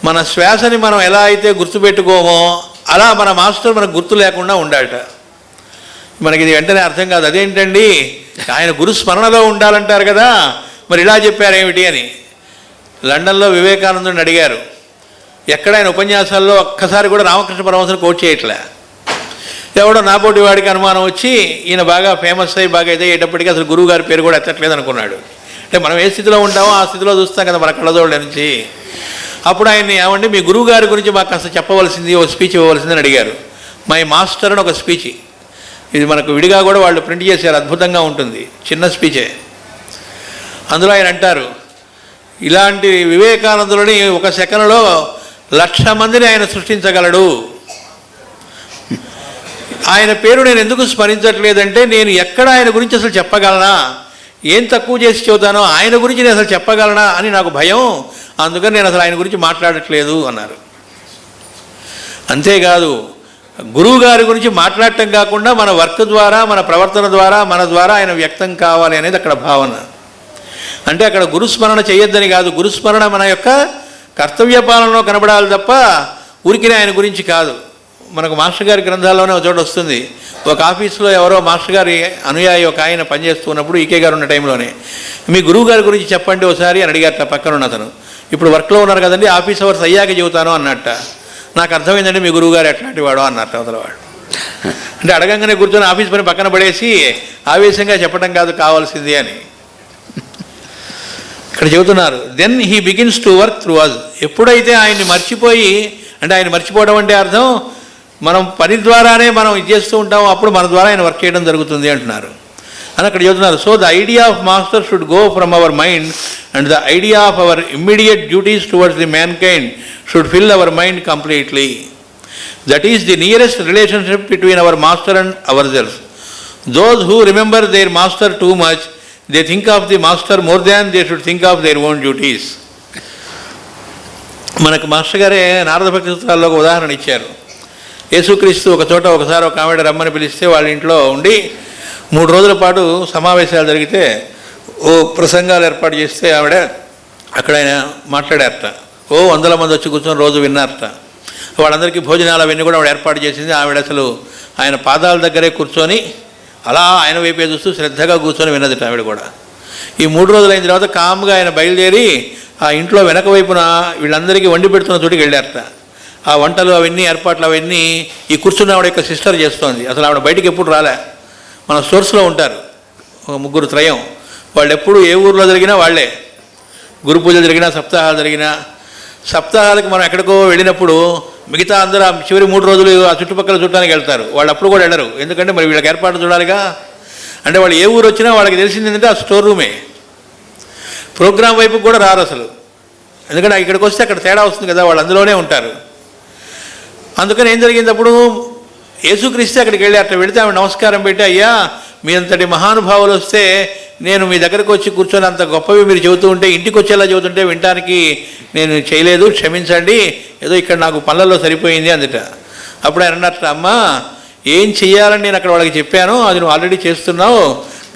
మన శ్వాసని మనం ఎలా అయితే గుర్తుపెట్టుకోమో అలా మన మాస్టర్ మనకు గుర్తు లేకుండా ఉండాలట. మనకి ఇది వెంటనే అర్థం కాదు, అదేంటండి ఆయన గురు స్మరణలో ఉండాలంటారు కదా, మరి ఇలా చెప్పారేమిటి అని. లండన్లో వివేకానందుని అడిగారు, ఎక్కడ ఆయన ఉపన్యాసాల్లో ఒక్కసారి కూడా రామకృష్ణ పరమహంసను కోట్ చేయట్లే. ఎవడో నాపోటి వాడికి అనుమానం వచ్చి ఈయన బాగా ఫేమస్ అయ్యి బాగా అయితే అయ్యేటప్పటికీ అసలు గురువు గారి పేరు కూడా ఎత్తట్లేదు అనుకున్నాడు. అంటే మనం ఏ స్థితిలో ఉంటామో ఆ స్థితిలో చూస్తాం కదా మన కళ్ళజోళ్ళ నుంచి. అప్పుడు ఆయన్ని ఏమంటే మీ గురువు గారి గురించి మాకు కాస్త చెప్పవలసింది, ఒక స్పీచ్ ఇవ్వవలసిందని అడిగారు. మై మాస్టర్ అని ఒక స్పీచ్, ఇది మనకు విడిగా కూడా వాళ్ళు ప్రింట్ చేశారు, అద్భుతంగా ఉంటుంది, చిన్న స్పీచే. అందులో ఆయన అంటారు, ఇలాంటి వివేకానందులని ఒక సెకనులో 1,00,000 మందిని ఆయన సృష్టించగలడు. ఆయన పేరు నేను ఎందుకు స్మరించట్లేదంటే నేను ఎక్కడ ఆయన గురించి అసలు చెప్పగలనా, ఏం తక్కువ చేసి చెబుతానో ఆయన గురించి నేను అసలు చెప్పగలనా అని నాకు భయం, అందుకని నేను అసలు ఆయన గురించి మాట్లాడట్లేదు అన్నారు. అంతేకాదు గురువు గారి గురించి మాట్లాడటం కాకుండా మన వర్క్ ద్వారా మన ప్రవర్తన ద్వారా మన ద్వారా ఆయన వ్యక్తం కావాలి అనేది అక్కడ భావన. అంటే అక్కడ గురుస్మరణ చేయొద్దని కాదు, గురుస్మరణ మన యొక్క కర్తవ్య పాలనలో కనబడాలి తప్ప ఊరికినే ఆయన గురించి కాదు. మనకు మాస్టర్ గారి గ్రంథాల్లోనే ఒక చోట వస్తుంది, ఒక ఆఫీసులో ఎవరో మాస్టర్ గారి అనుయాయి ఒక ఆయన పనిచేస్తున్నప్పుడు ఈకే గారు ఉన్న టైంలోనే మీ గురువు గారి గురించి చెప్పండి ఒకసారి అని అడిగారట పక్కన ఉన్న అతను. ఇప్పుడు వర్క్లో ఉన్నారు కదండి, ఆఫీస్ అవర్స్ అయ్యాక చెబుతాను అన్నట్ట. నాకు అర్థమైందండి మీ గురువు గారు ఎట్లాంటి వాడు అన్నట్టు అవతలవాడు. అంటే అడగంగానే కూర్చొని ఆఫీస్ పని పక్కన పడేసి ఆవేశంగా చెప్పడం కాదు కావాల్సింది అని ఇక్కడ చెబుతున్నారు. Then he begins to work through us. ఎప్పుడైతే ఆయన్ని మర్చిపోయి, అంటే ఆయన మర్చిపోవడం అంటే అర్థం మనం పని ద్వారానే మనం ఇది చేస్తూ ఉంటాం, అప్పుడు మన ద్వారా ఆయన వర్క్ చేయడం జరుగుతుంది అంటున్నారు అని అక్కడ చెబుతున్నారు. So the idea of master should go from our mind and the idea of our immediate duties towards the man kind should fill our mind completely. That is the nearest relationship between hour master and our self. Those who remember there master too much they think of the master more than they should think of their own duties. మనకు master గారే నారద భక్తి సూత్రాల్లో ఒక ఉదాహరణ ఇచ్చారు. యేసుక్రీస్తు ఒక చోట ఒకసారి ఒక ఆవిడ రమ్మని పిలిస్తే వాళ్ళ ఇంట్లో ఉండి 3 రోజుల పాటు సమావేశాలు జరిగితే ఓ ప్రసంగాలు ఏర్పాటు చేస్తే ఆవిడ అక్కడ ఆయన మాట్లాడారట. 100 మంది వచ్చి కూర్చొని రోజు విన్నారట. వాళ్ళందరికీ భోజనాలు అవన్నీ కూడా ఆవిడ ఏర్పాటు చేసింది. ఆవిడ అసలు ఆయన పాదాల దగ్గరే కూర్చొని అలా ఆయన వైపే చూస్తూ శ్రద్ధగా కూర్చొని విన్నదిట ఆవిడ కూడా. ఈ 3 రోజులు అయిన తర్వాత కామ్గా ఆయన బయలుదేరి ఆ ఇంట్లో వెనక వైపున వీళ్ళందరికీ వండి పెడుతున్న చోటికి వెళ్ళారట. ఆ వంటలు అవన్నీ ఏర్పాట్లు అవన్నీ ఈ కూర్చున్న ఆవిడ యొక్క సిస్టర్ చేస్తోంది. అసలు ఆవిడ బయటికి ఎప్పుడు రాలే. మన సోర్స్లో ఉంటారు ఒక 3 త్రయం, వాళ్ళు ఎప్పుడు ఏ ఊర్లో జరిగినా వాళ్ళే. గురు పూజలు జరిగినా సప్తాహాలు జరిగినా, సప్తాహాలకు మనం ఎక్కడికో వెళ్ళినప్పుడు మిగతా అందరూ ఆ చివరి 3 రోజులు ఆ చుట్టుపక్కల చూడటానికి వెళ్తారు, వాళ్ళు అప్పుడు కూడా వెళ్ళరు. ఎందుకంటే మరి వీళ్ళకి ఏర్పాటు చూడాలిగా. అంటే వాళ్ళు ఏ ఊరు వచ్చినా వాళ్ళకి తెలిసింది ఏంటంటే ఆ స్టోర్ రూమే. ప్రోగ్రాం వైపు కూడా రారు అసలు, ఎందుకంటే ఇక్కడికి వస్తే అక్కడ తేడా వస్తుంది కదా, వాళ్ళు అందులోనే ఉంటారు. అందుకని ఏం జరిగింది, అప్పుడు యేసుక్రీస్తు అక్కడికి వెళ్ళి అట్లా వెళితే ఆమె నమస్కారం పెట్టి, అయ్యా మీ అంతటి మహానుభావులు వస్తే నేను మీ దగ్గరకు వచ్చి కూర్చొని అంత గొప్పవి మీరు చెబుతూ ఉంటే, ఇంటికి వచ్చేలా చెబుతుంటే వినటానికి నేను చేయలేదు, క్షమించండి, ఏదో ఇక్కడ నాకు పనులలో సరిపోయింది అందుట. అప్పుడు ఆయన అన్నట్టు, అమ్మా ఏం చెయ్యాలని నేను అక్కడ వాళ్ళకి చెప్పాను, అది నువ్వు ఆల్రెడీ చేస్తున్నావు,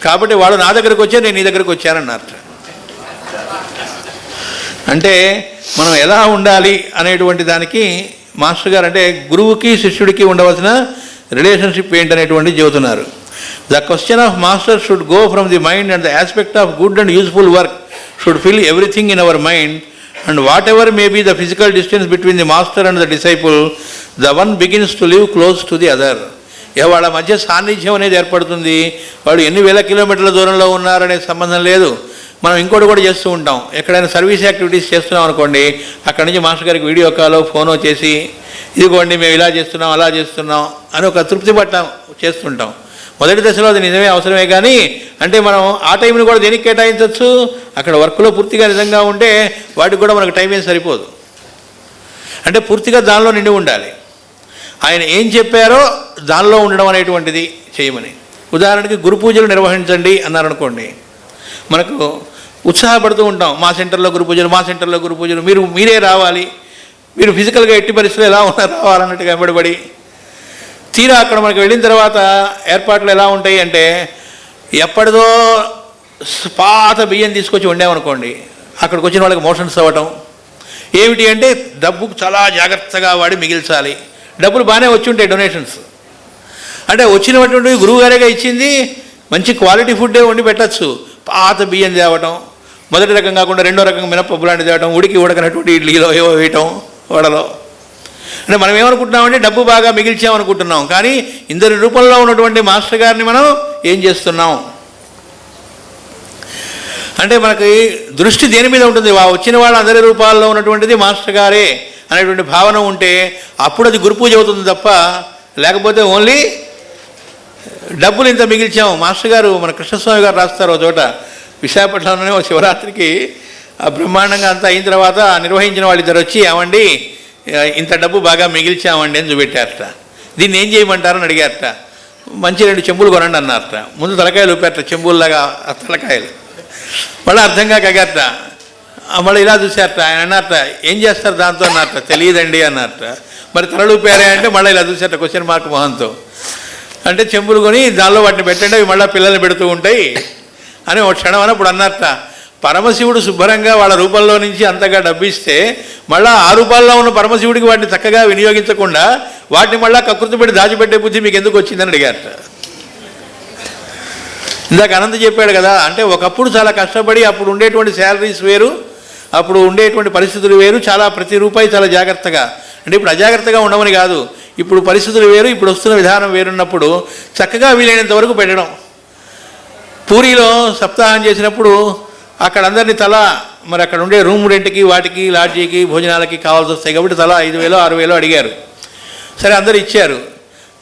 కాబట్టి వాళ్ళు నా దగ్గరకు వచ్చే నేను నీ దగ్గరకు వచ్చానన్నట్టు. అంటే మనం ఎలా ఉండాలి అనేటువంటి దానికి మాస్టర్ గారు అంటే గురువుకి శిష్యుడికి ఉండవలసిన రిలేషన్షిప్ ఏంటనేటువంటి చెబుతున్నారు. The question of master should go from the mind and the aspect of good and useful work should fill everything in our mind and whatever may be the physical distance between the master and the disciple, the one begins to live close to the other. వాళ్ళ మధ్య సాన్నిధ్యం అనేది ఏర్పడుతుంది. వాడు ఎన్ని వేల కిలోమీటర్ల దూరంలో ఉన్నారనే సంబంధం లేదు. మనం ఇంకోటి కూడా చేస్తూ ఉంటాం, ఎక్కడైనా సర్వీస్ యాక్టివిటీస్ చేస్తున్నాం అనుకోండి, అక్కడి నుంచి మాస్టర్ గారికి వీడియో కాలో ఫోనో చేసి ఇదిగోండి మేము ఇలా చేస్తున్నాం అలా చేస్తున్నాం అని ఒక తృప్తి పట్టం చేస్తుంటాం. మొదటి దశలో అది నిజమే అవసరమే, కానీ అంటే మనం ఆ టైంని కూడా దేనికి కేటాయించవచ్చు, అక్కడ వర్క్లో పూర్తిగా నిజంగా ఉంటే వాటికి కూడా మనకు టైం ఏం సరిపోదు. అంటే పూర్తిగా దానిలో నిండి ఉండాలి. ఆయన ఏం చెప్పారో దానిలో ఉండడం అనేటువంటిది చేయమని. ఉదాహరణకి గురు పూజలు నిర్వహించండి అన్నారనుకోండి, మనకు ఉత్సాహపడుతూ ఉంటాం, మా సెంటర్లో గురు పూజలు, మా సెంటర్లో గురు పూజలు, మీరే రావాలి, మీరు ఫిజికల్గా ఎట్టి పరిస్థితులు ఎలా ఉన్నారు రావాలన్నట్టుగా వెంబడబడి, తీరా అక్కడ మనకు వెళ్ళిన తర్వాత ఏర్పాట్లు ఎలా ఉంటాయి అంటే, ఎప్పటిదో పాత బియ్యం తీసుకొచ్చి వండామనుకోండి, అక్కడికి వచ్చిన వాళ్ళకి మోషన్స్ అవ్వటం. ఏమిటి అంటే డబ్బు చాలా జాగ్రత్తగా వాడి మిగిల్చాలి. డబ్బులు బాగానే వచ్చి ఉంటాయి డొనేషన్స్, అంటే వచ్చినటువంటి గురువుగారేగా ఇచ్చింది, మంచి క్వాలిటీ ఫుడ్డే వండి పెట్టచ్చు. పాత బియ్యం తేవటం, మొదటి రకం కాకుండా రెండో రకం మినపప్పు లాంటిది తేవటం, ఉడకనటువంటి ఇడ్లీలో ఏవో వేయటం వడలో. అంటే మనం ఏమనుకుంటున్నామంటే డబ్బు బాగా మిగిల్చామనుకుంటున్నాం, కానీ ఇందరి రూపంలో ఉన్నటువంటి మాస్టర్ గారిని మనం ఏం చేస్తున్నాం అంటే మనకి దృష్టి దేని మీద ఉంటుంది, వచ్చిన వాళ్ళ అందరి రూపాల్లో ఉన్నటువంటిది మాస్టర్ గారే అనేటువంటి భావన ఉంటే అప్పుడు అది గురు పూజ అవుతుంది తప్ప, లేకపోతే ఓన్లీ డబ్బులు ఇంత మిగిల్చాము. మాస్టర్ గారు మన కృష్ణస్వామి గారు రాస్తారు ఒక చోట, విశాఖపట్నంలోనే ఒక శివరాత్రికి ఆ బ్రహ్మాండంగా అంతా అయిన తర్వాత నిర్వహించిన వాళ్ళు ఇద్దరు వచ్చి, ఏమండి ఇంత డబ్బు బాగా మిగిల్చామండి అని చూపెట్టారట. దీన్ని ఏం చేయమంటారని అడిగారట. మంచి 2 చెంబులు కొనండి అన్నారట. ముందు తలకాయలు ఊపారట, చెంబుల్లాగా తలకాయలు, మళ్ళీ అర్థంగా కగారట. మళ్ళీ ఇలా చూశారట. ఆయన అన్నారట, ఏం చేస్తారు దాంతో అన్నారట. తెలియదండి అన్నారట. మరి తలలు ఊపారే అంటే మళ్ళీ ఇలా చూశారట క్వశ్చన్ మార్క్ మొహంతో. అంటే చెంబులు కొని దానిలో వాటిని పెట్టండి, అవి మళ్ళీ పిల్లల్ని పెడుతూ ఉంటాయి అని ఒక క్షణం అన్నప్పుడు అన్నారట. పరమశివుడు శుభ్రంగా వాళ్ళ రూపంలో నుంచి అంతగా డబ్బిస్తే మళ్ళీ ఆ రూపాల్లో ఉన్న పరమశివుడికి వాటిని చక్కగా వినియోగించకుండా వాటిని మళ్ళీ కకృతి పెట్టి దాచిపెట్టే బుద్ధి మీకు ఎందుకు వచ్చిందని అడిగారట. ఇందాక అనంత చెప్పాడు కదా, అంటే ఒకప్పుడు చాలా కష్టపడి అప్పుడు ఉండేటువంటి శాలరీస్ వేరు, అప్పుడు ఉండేటువంటి పరిస్థితులు వేరు, చాలా ప్రతి రూపాయి చాలా జాగ్రత్తగా. అంటే ఇప్పుడు అజాగ్రత్తగా ఉండమని కాదు, ఇప్పుడు పరిస్థితులు వేరు, ఇప్పుడు వస్తున్న విధానం వేరున్నప్పుడు చక్కగా వీలైనంత వరకు పెట్టడం. పూరిలో సప్తాహం చేసినప్పుడు అక్కడ అందరినీ తల మరి అక్కడ ఉండే రూమ్ రెంట్కి వాటికి లాడ్జీకి భోజనాలకి కావాల్సి వస్తాయి కాబట్టి తల 5,000 6,000 అడిగారు. సరే అందరు ఇచ్చారు.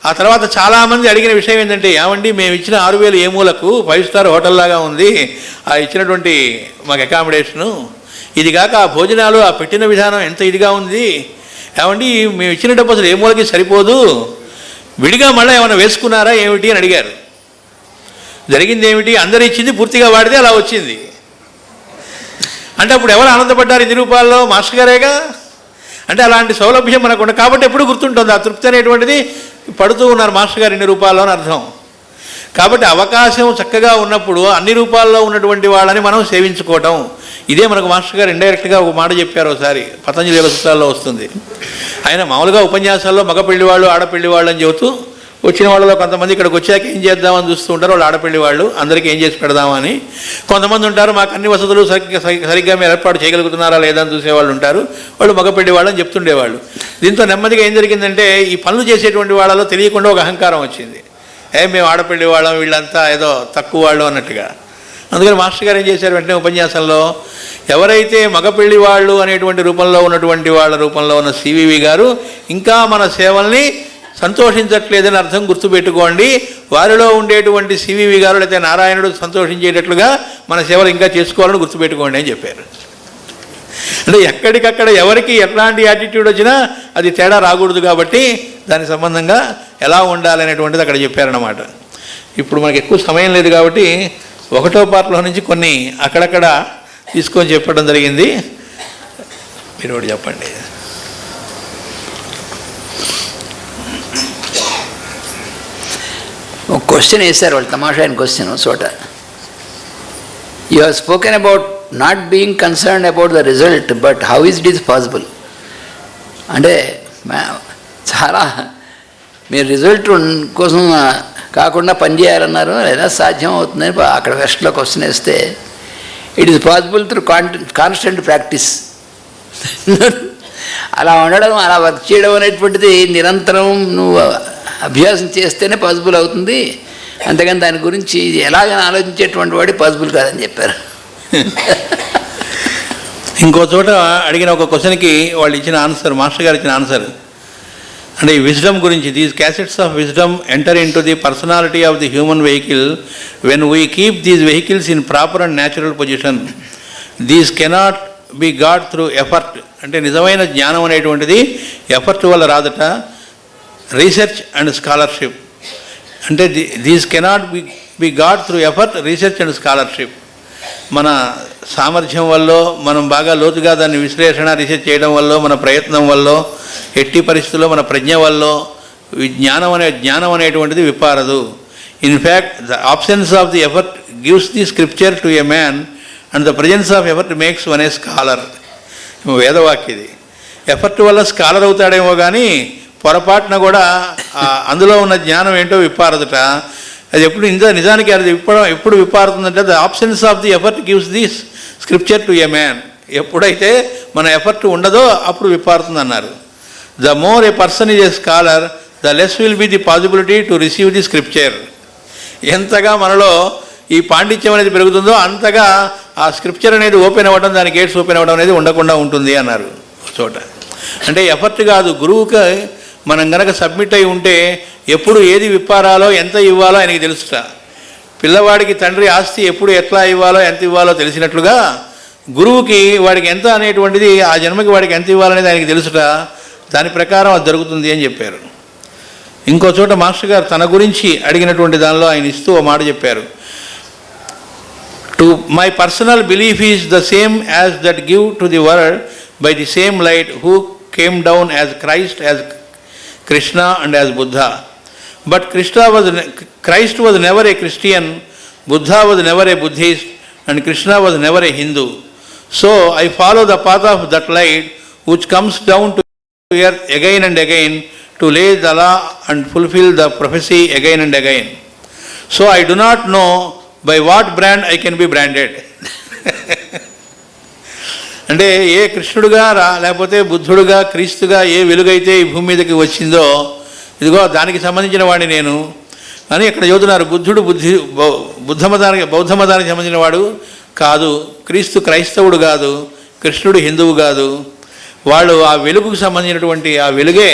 ఆ తర్వాత చాలామంది అడిగిన విషయం ఏంటంటే, ఏమండి మేము ఇచ్చిన 6,000 ఏ మూలకు 5 స్టార్ హోటల్ లాగా ఉంది ఆ ఇచ్చినటువంటి మాకు అకామిడేషను, ఇది కాక ఆ భోజనాలు ఆ పెట్టిన విధానం ఎంత ఇదిగా ఉంది, ఏమండి మేము ఇచ్చిన డబ్బు అసలు ఏ మూలకి సరిపోదు, విడిగా మళ్ళీ ఏమైనా వేసుకున్నారా ఏమిటి అని అడిగారు. జరిగింది ఏమిటి, అందరు ఇచ్చింది పూర్తిగా వాడితే అలా వచ్చింది. అంటే అప్పుడు ఎవరు ఆనందపడ్డారు? 2 రూపాయల్లో మాస్టర్ గారేగా. అంటే అలాంటి సౌలభ్యం మనకు ఉండదు కాబట్టి ఎప్పుడు గుర్తుంటుంది ఆ తృప్తి అనేటువంటిది. పడుతూ ఉన్నారు మాస్టర్ గారు 2 రూపాయల్లో అని అర్థం. కాబట్టి అవకాశం చక్కగా ఉన్నప్పుడు అన్ని రూపాల్లో ఉన్నటువంటి వాళ్ళని మనం సేవించుకోవటం, ఇదే మనకు మాస్టర్ గారు ఇండైరెక్ట్గా ఒక మాట చెప్పారు. ఒకసారి పతంజలి యోగ సూత్రాల్లో వస్తుంది. ఆయన మామూలుగా ఉపన్యాసాల్లో మగ పెళ్లివాళ్ళు ఆడపెళ్లి వాళ్ళు అని చెబుతూ వచ్చిన వాళ్ళలో కొంతమంది ఇక్కడికి వచ్చాక ఏం చేద్దామని చూస్తూ ఉంటారు, వాళ్ళు ఆడపెళ్లి వాళ్ళు, అందరికీ ఏం చేసి పెడదామని. కొంతమంది ఉంటారు మాకు అన్ని వసతులు సరిగ్గా మీరు ఏర్పాటు చేయగలుగుతున్నారా లేదా అని చూసేవాళ్ళు ఉంటారు, వాళ్ళు మగపెళ్లి వాళ్ళు అని చెప్తుండేవాళ్ళు. దీంతో నెమ్మదిగా ఏం జరిగిందంటే ఈ పనులు చేసేటువంటి వాళ్ళలో తెలియకుండా ఒక అహంకారం వచ్చింది. మేము ఆడపెళ్లి వాళ్ళం, వీళ్ళంతా ఏదో తక్కువ వాళ్ళు అన్నట్టుగా. అందుకని మాస్టర్ గారు ఏం చేశారు, వెంటనే ఉపన్యాసంలో ఎవరైతే మగపెళ్లి వాళ్ళు అనేటువంటి రూపంలో ఉన్నటువంటి వాళ్ళ రూపంలో ఉన్న సివివి గారు ఇంకా మన సేవల్ని సంతోషించట్లేదని అర్థం గుర్తుపెట్టుకోండి. వారిలో ఉండేటువంటి సివివి గారు లేకపోతే నారాయణుడు సంతోషించేటట్లుగా మన సేవలు ఇంకా చేసుకోవాలని గుర్తుపెట్టుకోండి అని చెప్పారు. అంటే ఎక్కడికక్కడ ఎవరికి ఎట్లాంటి యాటిట్యూడ్ వచ్చినా అది తేడా రాకూడదు కాబట్టి దాని సంబంధంగా ఎలా ఉండాలనేటువంటిది అక్కడ చెప్పారన్నమాట. ఇప్పుడు మనకి ఎక్కువ సమయం లేదు కాబట్టి 1వ పార్ట్లో నుంచి కొన్ని అక్కడక్కడ తీసుకొని చెప్పడం జరిగింది. మీరు ఒకటి చెప్పండి. ఒక క్వశ్చన్ వేశారు వాళ్ళు, తమాషా అయిన క్వశ్చన్ చోట. You have spoken about not being concerned about the result, but how is it is possible అంటే చాలా మీరు రిజల్ట్ కోసం కాకుండా పనిచేయాలన్నారు, ఎలా సాధ్యం అవుతుందని అక్కడ వెస్ట్లో క్వశ్చన్ వేస్తే it is possible through constant practice. అలా ఉండడం, అలా వర్క్ చేయడం అనేటువంటిది నిరంతరం నువ్వు అభ్యాసం చేస్తేనే పాసిబుల్ అవుతుంది, అంతేగాని దాని గురించి ఎలాగైనా ఆలోచించేటువంటి వాడి పాసిబుల్ కాదని చెప్పారు. ఇంకో చోట అడిగిన ఒక క్వశ్చన్కి వాళ్ళు ఇచ్చిన ఆన్సర్, మాస్టర్ గారు ఇచ్చిన ఆన్సర్ అంటే ఈ విజ్డమ్ గురించి, these cassettes of wisdom enter in to the personality of the human vehicle when we keep these vehicles in proper and natural position. These cannot be God through effort. అంటే నిజమైన జ్ఞానం అనేటువంటిది effort వల్ల రాదట, research and scholarship. అంటే these cannot be God through effort, research and scholarship. మన సామర్థ్యం వల్ల, మనం బాగా లోతుగా దాన్ని విశ్లేషణ రీసెర్చ్ చేయడం వల్ల, మన ప్రయత్నం వల్ల, ఎట్టి పరిస్థితుల్లో మన ప్రజ్ఞ వల్ల జ్ఞానం అనేటువంటిది విప్పారదు. In fact the absence of the effort gives the scripture to a man and the presence of effort makes one a scholar. వేదవాక్యది. ఎఫర్ట్ వల్ల స్కాలర్ అవుతాడేమో కానీ పొరపాటున కూడా అందులో ఉన్న జ్ఞానం ఏంటో విప్పారదుట. అది ఎప్పుడు నిజానికి అది ఎప్పుడు విప్పారుతుందంటే the absence of the effort gives the scripture to a man. ఎప్పుడైతే మన ఎఫర్ట్ ఉండదో అప్పుడు విప్పారుతుంది అన్నారు. The more a person is a scholar the less will be the possibility to receive the scripture. ఎంతగా మనలో ఈ పాండిత్యం అనేది పెరుగుతుందో అంతగా ఆ స్క్రిప్చర్ అనేది ఓపెన్ అవ్వడం, దాని గేట్స్ ఓపెన్ అవ్వడం అనేది ఉండకుండా ఉంటుంది అన్నారు చోట. అంటే ఎఫర్ట్ కాదు, గురువుకి మనం గనక సబ్మిట్ అయి ఉంటే ఎప్పుడు ఏది విప్పారాలో ఎంత ఇవ్వాలో ఆయనకి తెలుసుట. పిల్లవాడికి తండ్రి ఆస్తి ఎప్పుడు ఎట్లా ఇవ్వాలో ఎంత ఇవ్వాలో తెలిసినట్లుగా గురువుకి వాడికి ఎంత అనేటువంటిది ఆ జన్మకి వాడికి ఎంత ఇవ్వాలనేది ఆయనకి తెలుసుట. దాని ప్రకారం అది జరుగుతుంది అని చెప్పారు. ఇంకో చోట మాస్టర్ గారు తన గురించి అడిగినటువంటి దానిలో ఆయన ఇస్తూ ఓ మాట చెప్పారు. To my personal belief is the same as that give to the world by the same light who came down as Christ, as Krishna and as Buddha. But Christ was never a Christian, Buddha was never a Buddhist, and Krishna was never a Hindu. So I follow the path of that light which comes down to earth again and again to lay the law and fulfill the prophecy again and again. So I do not know by what brand I can be branded. అంటే ఏ కృష్ణుడుగా లేకపోతే బుద్ధుడుగా క్రీస్తుగా ఏ వెలుగైతే ఈ భూమి మీదకి వచ్చిందో ఇదిగో దానికి సంబంధించిన వాడిని నేను అని ఇక్కడ చదువుతున్నారు. బుద్ధుడు బౌద్ధ మతానికి సంబంధించిన వాడు కాదు, క్రీస్తు క్రైస్తవుడు కాదు, కృష్ణుడు హిందువు కాదు. వాళ్ళు ఆ వెలుగుకు సంబంధించినటువంటి ఆ వెలుగే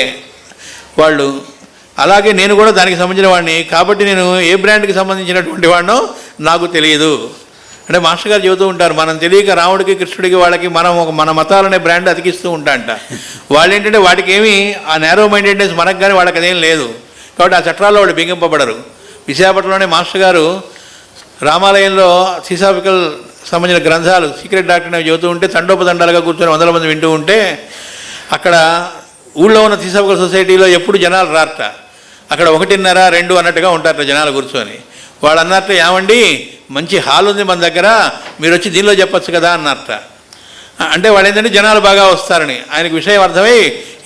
వాళ్ళు. అలాగే నేను కూడా దానికి సంబంధించిన వాడిని కాబట్టి నేను ఏ బ్రాండ్కి సంబంధించినటువంటి వాడినో నాకు తెలియదు. అంటే మాస్టర్ గారు చెబుతూ ఉంటారు, మనం తెలియక రాముడికి కృష్ణుడికి వాళ్ళకి మన మతాలనే బ్రాండ్ అతికిస్తూ ఉంటాంట. వాళ్ళు ఏంటంటే వాటికి ఏమి ఆ నేరో మైండెడ్నెస్ మనకు కానీ వాళ్ళకి అదేం లేదు కాబట్టి ఆ చట్టాల్లో వాళ్ళు బిగింపబడరు. విశాఖపట్నంలోనే మాస్టర్ గారు రామాలయంలో థియోసాఫికల్ సంబంధించిన గ్రంథాలు సీక్రెట్ డాక్టర్ అవి చెబుతూ ఉంటే తండోపతండాలుగా కూర్చొని 100 మంది వింటూ ఉంటే అక్కడ ఊళ్ళో ఉన్న థియోసాఫికల్ సొసైటీలో ఎప్పుడు జనాలు రారట. అక్కడ 1:30, 2 అన్నట్టుగా ఉంటారట జనాలు కూర్చొని. వాళ్ళు అన్నట్టు ఏమండి మంచి హాల్ ఉంది మన దగ్గర, మీరు వచ్చి దీనిలో చెప్పచ్చు కదా అన్నారట. అంటే వాళ్ళు ఏంటంటే జనాలు బాగా వస్తారని. ఆయనకు విషయం అర్థమై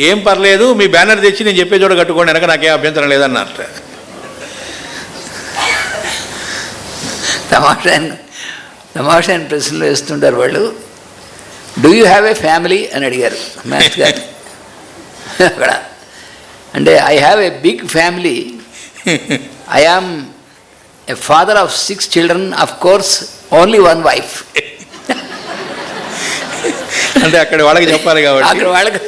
ఏం పర్లేదు మీ బ్యానర్ తెచ్చి నేను చెప్పే చోట కట్టుకోండి వెనక నాకేం అభ్యంతరం లేదన్నారట. తమాషాన్ని ప్రశ్నలు వేస్తుంటారు వాళ్ళు. Do you have a family అని అడిగారు మాస్టర్ గారు అక్కడ. అంటే I have a big family, I am a father of 6 children, of course only one wife. అంటే అక్కడ వాళ్ళకి చెప్పాలి కాబట్టి అక్కడ వాళ్ళకి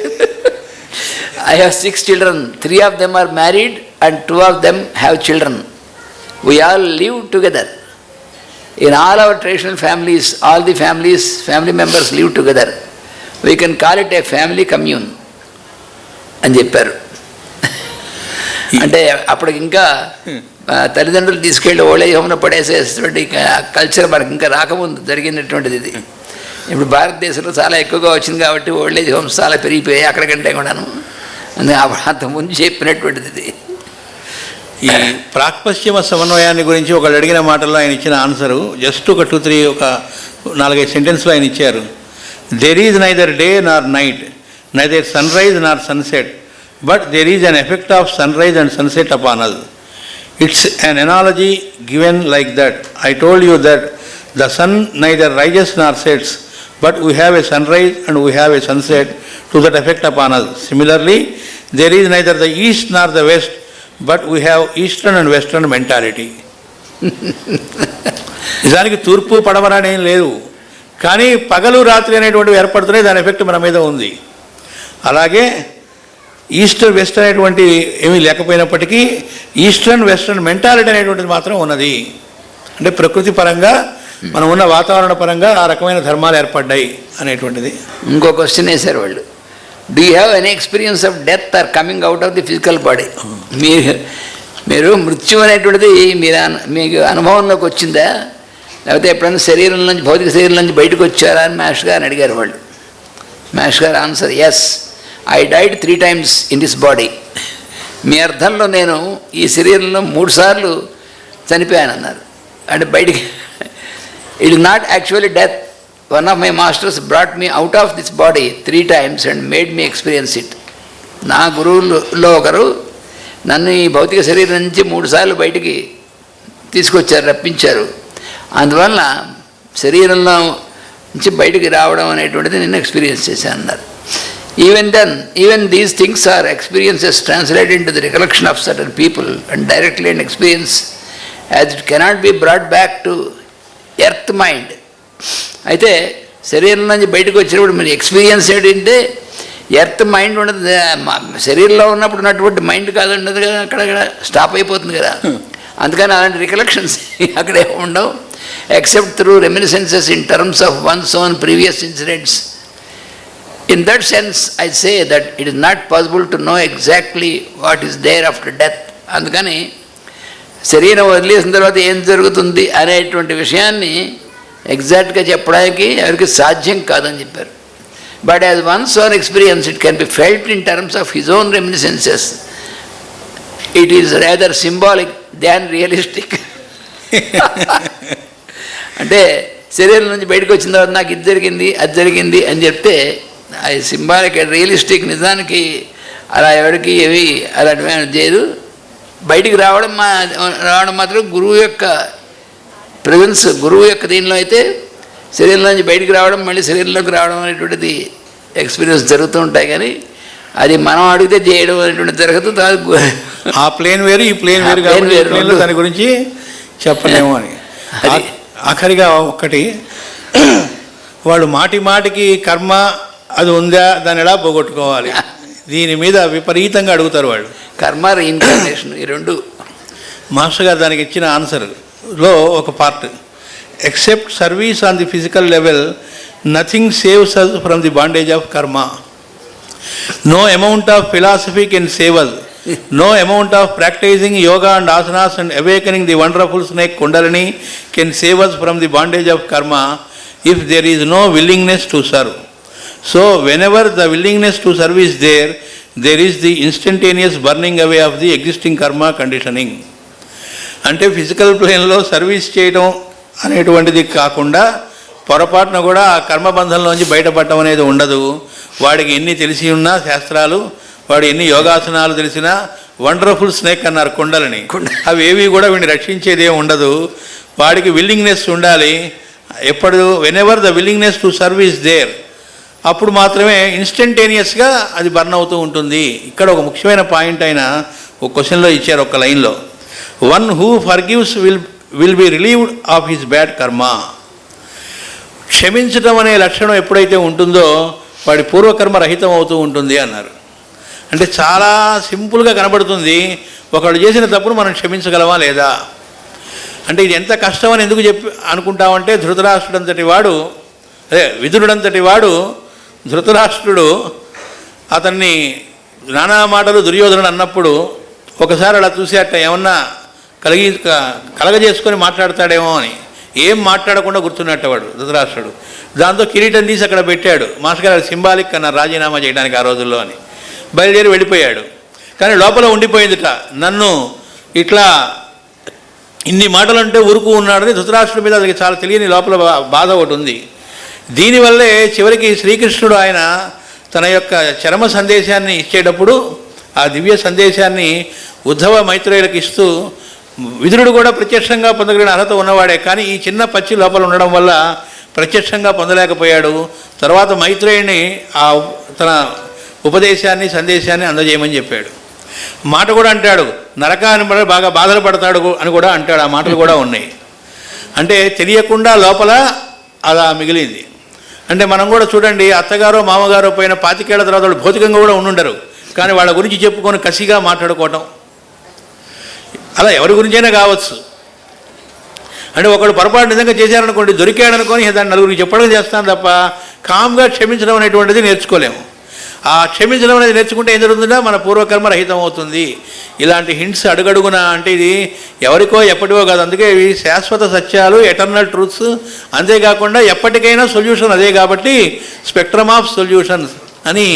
I have 6 children, 3 of them are married and 2 of them have children. We all live together. In all our traditional families, all the family members live together. We can call it a family commune అని చెప్పారు. అంటే అప్పటికి ఇంకా తల్లిదండ్రులు తీసుకెళ్ళి old age హోమ్లో పడేసేటువంటి culture మనకి ఇంకా రాకముందు జరిగినటువంటిది ఇది. ఇప్పుడు భారతదేశంలో చాలా ఎక్కువగా వచ్చింది కాబట్టి ఓల్డేజ్ హోమ్స్ చాలా పెరిగిపోయాయి అక్కడికంటే కూడాను. అంతకుముందు చెప్పినటువంటిది ఇది. ఈ ప్రాక్పశ్చిమ సమన్వయాన్ని గురించి ఒకళ్ళు అడిగిన మాటల్లో ఆయన ఇచ్చిన ఆన్సరు జస్ట్ ఒక 2-3 ఒక 4-5 సెంటెన్స్లో ఆయన ఇచ్చారు. There is neither day nor night, neither sunrise nor sunset, but there is an effect of sunrise and sunset upon us. It's an analogy given like that. I told you that the sun neither rises nor sets, but we have a sunrise and we have a sunset to that effect upon us. Similarly, there is neither the east nor the west, but we have eastern and western mentality. నిజానికి తూర్పు పడమర అనేం లేదు, కానీ పగలు రాత్రి అనేటువంటివి ఏర్పడుతున్నాయి, దాని ఎఫెక్ట్ మన మీద ఉంది. అలాగే ఈస్ట్ వెస్ట్ అనేటువంటి ఏమీ లేకపోయినప్పటికీ ఈస్టర్న్ వెస్టర్న్ మెంటాలిటీ అనేటువంటిది మాత్రం ఉన్నది. అంటే ప్రకృతి పరంగా మనం ఉన్న వాతావరణ పరంగా ఆ రకమైన ధర్మాలు ఏర్పడ్డాయి అనేటువంటిది. ఇంకో క్వశ్చన్ వేశారు వాళ్ళు, do you have any experience of death or coming out of the physical body? మీరు మృత్యు అనేటువంటిది మీకు అనుభవంలోకి వచ్చిందా, లేకపోతే ఎప్పుడైనా శరీరం నుంచి భౌతిక శరీరం నుంచి బయటకు వచ్చారా అని మాస్టర్ గారు అడిగారు వాళ్ళు. మాస్టర్ గారు answer, yes, I died 3 times in this body. మీ అర్థంలో నేను ఈ శరీరంలో 3 సార్లు చనిపోయానన్నారు. అంటే బయటికి it is not actually death. One of my masters brought me out of this body 3 times and made me experience it. నా గురువుల్లో ఒకరు నన్ను ఈ భౌతిక శరీరం నుంచి 3 సార్లు బయటికి తీసుకొచ్చారు, రప్పించారు. అందువల్ల శరీరంలో నుంచి బయటికి రావడం అనేటువంటిది నేను ఎక్స్పీరియన్స్ చేశాను అన్నారు. Even these things are experiences translated into the recollection of certain people and directly and experience as it cannot be brought back to earth mind. అయితే శరీరం నుంచి బయటకు వచ్చినప్పుడు మీరు ఎక్స్పీరియన్స్ ఏంటంటే ఎర్త్ మైండ్ ఉండదు, శరీరంలో ఉన్నప్పుడు ఉన్నటువంటి మైండ్ కాదు, ఉండదు కదా, అక్కడక్కడ స్టాప్ అయిపోతుంది కదా. అందుకని అలాంటి రికలెక్షన్స్ అక్కడే ఉండవు, except through reminiscences in terms of one's own previous incidents. In that sense I say that it is not possible to know exactly what is there after death. అందుకని శరీరం వదిలేసిన తర్వాత ఏం జరుగుతుంది అనేటువంటి విషయాన్ని ఎగ్జాక్ట్గా చెప్పడానికి ఎవరికి సాధ్యం కాదని చెప్పారు. But as one's own experience it can be felt in terms of his own reminiscences. It is rather symbolic than realistic. అంటే శరీరం నుంచి బయటకు వచ్చిన తర్వాత నాకు ఇది జరిగింది అది జరిగింది అని చెప్తే అది సింబాలిక్. రియలిస్టిక్ నిజానికి అలా ఎవరికి ఏవి అలాంటివి చేయదు. బయటికి రావడం మాత్రం గురువు యొక్క ప్రెజెన్స్, గురువు యొక్క దీనిలో అయితే శరీరంలో నుంచి బయటికి రావడం మళ్ళీ శరీరంలోకి రావడం అనేటువంటిది ఎక్స్పీరియన్స్ జరుగుతూ ఉంటాయి. కానీ అది మనం అడిగితే చేయడం అనేటువంటి జరగదు. ఆ ప్లేన్ వేరు ఈ ప్లేన్ వేరు కాబట్టి దాని గురించి చెప్పలేము అని. ఆఖరిగా ఒక్కటి, వాళ్ళు మాటి మాటికి కర్మ అది ఉందా, దాన్ని ఎలా పోగొట్టుకోవాలి, దీని మీద విపరీతంగా అడుగుతారు వాళ్ళు. కర్మ రీఇన్కార్నేషన్ ఈ రెండు. మాస్టర్ గారు దానికి ఇచ్చిన ఆన్సర్లో ఒక part, except service on the physical level nothing saves us from the bondage of karma. No amount of philosophy can save us. No amount of practicing yoga and asanas and awakening the wonderful snake Kundalini can save us from the bondage of karma if there is no willingness to serve. So whenever the willingness to serve is there, there is the instantaneous burning away of the existing karma conditioning. అంటే physical ప్లేన్లో service చేయడం అనేటువంటిది కాకుండా పొరపాటున కూడా ఆ కర్మబంధంలోంచి బయటపడటం అనేది ఉండదు. వాడికి ఎన్ని తెలిసి ఉన్నా శాస్త్రాలు, వాడు ఎన్ని యోగాసనాలు తెలిసినా, వండర్ఫుల్ స్నేక్ అన్నారు కుండలని, అవి ఏవి కూడా వీడిని రక్షించేది ఏమి ఉండదు. వాడికి విల్లింగ్నెస్ ఉండాలి. ఎప్పుడు whenever the willingness to service there, అప్పుడు మాత్రమే ఇన్స్టంటేనియస్గా అది బర్న్ అవుతూ ఉంటుంది. ఇక్కడ ఒక ముఖ్యమైన పాయింట్ అయిన ఒక క్వశ్చన్లో ఇచ్చారు ఒక లైన్లో, one who forgives will be relieved of his bad కర్మ. క్షమించడం అనే లక్షణం ఎప్పుడైతే ఉంటుందో వాడి పూర్వకర్మ రహితం అవుతూ ఉంటుంది అన్నారు. అంటే చాలా సింపుల్గా కనబడుతుంది. ఒకళ్ళు చేసిన తప్పును మనం క్షమించగలమా లేదా అంటే ఇది ఎంత కష్టం అని ఎందుకు అనుకుంటామంటే ధృతరాష్ట్రుడంతటి వాడు, విదురుడంతటి వాడు, ధృతరాష్ట్రుడు అతన్ని నానా మాటలు దుర్యోధనుడు అన్నప్పుడు ఒకసారి అలా చూసేట ఏమన్నా కలగజేసుకొని మాట్లాడతాడేమో అని ఏం మాట్లాడకుండా కూర్చున్నట్టవాడు ధృతరాష్ట్రుడు. దాంతో కిరీటం తీసి అక్కడ పెట్టాడు. మాస్టర్ గారు సింబాలిక్ అన్నారు రాజీనామా చేయడానికి ఆ రోజుల్లో అని. బయలుదేరి వెళ్ళిపోయాడు. కానీ లోపల ఉండిపోయిందిట, నన్ను ఇట్లా ఇన్ని మాటలంటే ఊరుకు ఉన్నాడని ధృతరాష్ట్రుడి మీద అతనికి చాలా తెలియని లోపల బాధ ఒకటి ఉంది. దీనివల్లే చివరికి శ్రీకృష్ణుడు ఆయన తన యొక్క చరమ సందేశాన్ని ఇచ్చేటప్పుడు ఆ దివ్య సందేశాన్ని ఉద్ధవ మైత్రేయులకు ఇస్తూ, విదురుడు కూడా ప్రత్యక్షంగా పొందగలిగిన అర్హత ఉన్నవాడే, కానీ ఈ చిన్న పచ్చి లోపల ఉండడం వల్ల ప్రత్యక్షంగా పొందలేకపోయాడు. తర్వాత మైత్రేయుని ఆ తన ఉపదేశాన్ని సందేశాన్ని అందజేయమని చెప్పాడు. మాట కూడా అంటాడు, నరకాన్ని బాగా బాధలు పడతాడు అని కూడా అంటాడు. ఆ మాటలు కూడా ఉన్నాయి. అంటే తెలియకుండా లోపల అలా మిగిలింది. అంటే మనం కూడా చూడండి, అత్తగారో మామగారో పోయిన 25 ఏళ్ల తర్వాత వాళ్ళు భౌతికంగా కూడా ఉండుండరు, కానీ వాళ్ళ గురించి చెప్పుకొని కసిగా మాట్లాడుకోవటం, అలా ఎవరి గురించైనా కావచ్చు. అంటే ఒకళ్ళు పొరపాటు నిజంగా చేశారనుకోండి, దొరికాడనుకొని దాన్ని నలుగురికి చెప్పడం చేస్తాను తప్ప కామ్గా క్షమించడం అనేటువంటిది నేర్చుకోలేము. ఆ క్షమించడం అనేది నేర్చుకుంటే ఏం జరుగుతుందో మన పూర్వకర్మ రహితం అవుతుంది. ఇలాంటి హింట్స్ అడుగడుగున, అంటే ఇది ఎవరికో ఎప్పటికో కాదు, అందుకే ఇవి శాశ్వత సత్యాలు, ఎటర్నల్ ట్రూత్స్. అంతేకాకుండా ఎప్పటికైనా సొల్యూషన్ అదే కాబట్టి స్పెక్ట్రమ్ ఆఫ్ సొల్యూషన్స్ అని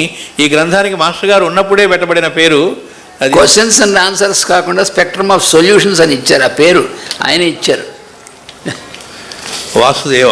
ఈ గ్రంథానికి మాస్టర్ గారు ఉన్నప్పుడే పెట్టబడిన పేరు. అది క్వశ్చన్స్ అండ్ ఆన్సర్స్ కాకుండా స్పెక్ట్రమ్ ఆఫ్ సొల్యూషన్స్ అని ఇచ్చారు. ఆ పేరు ఆయన ఇచ్చారు. వాసుదేవ.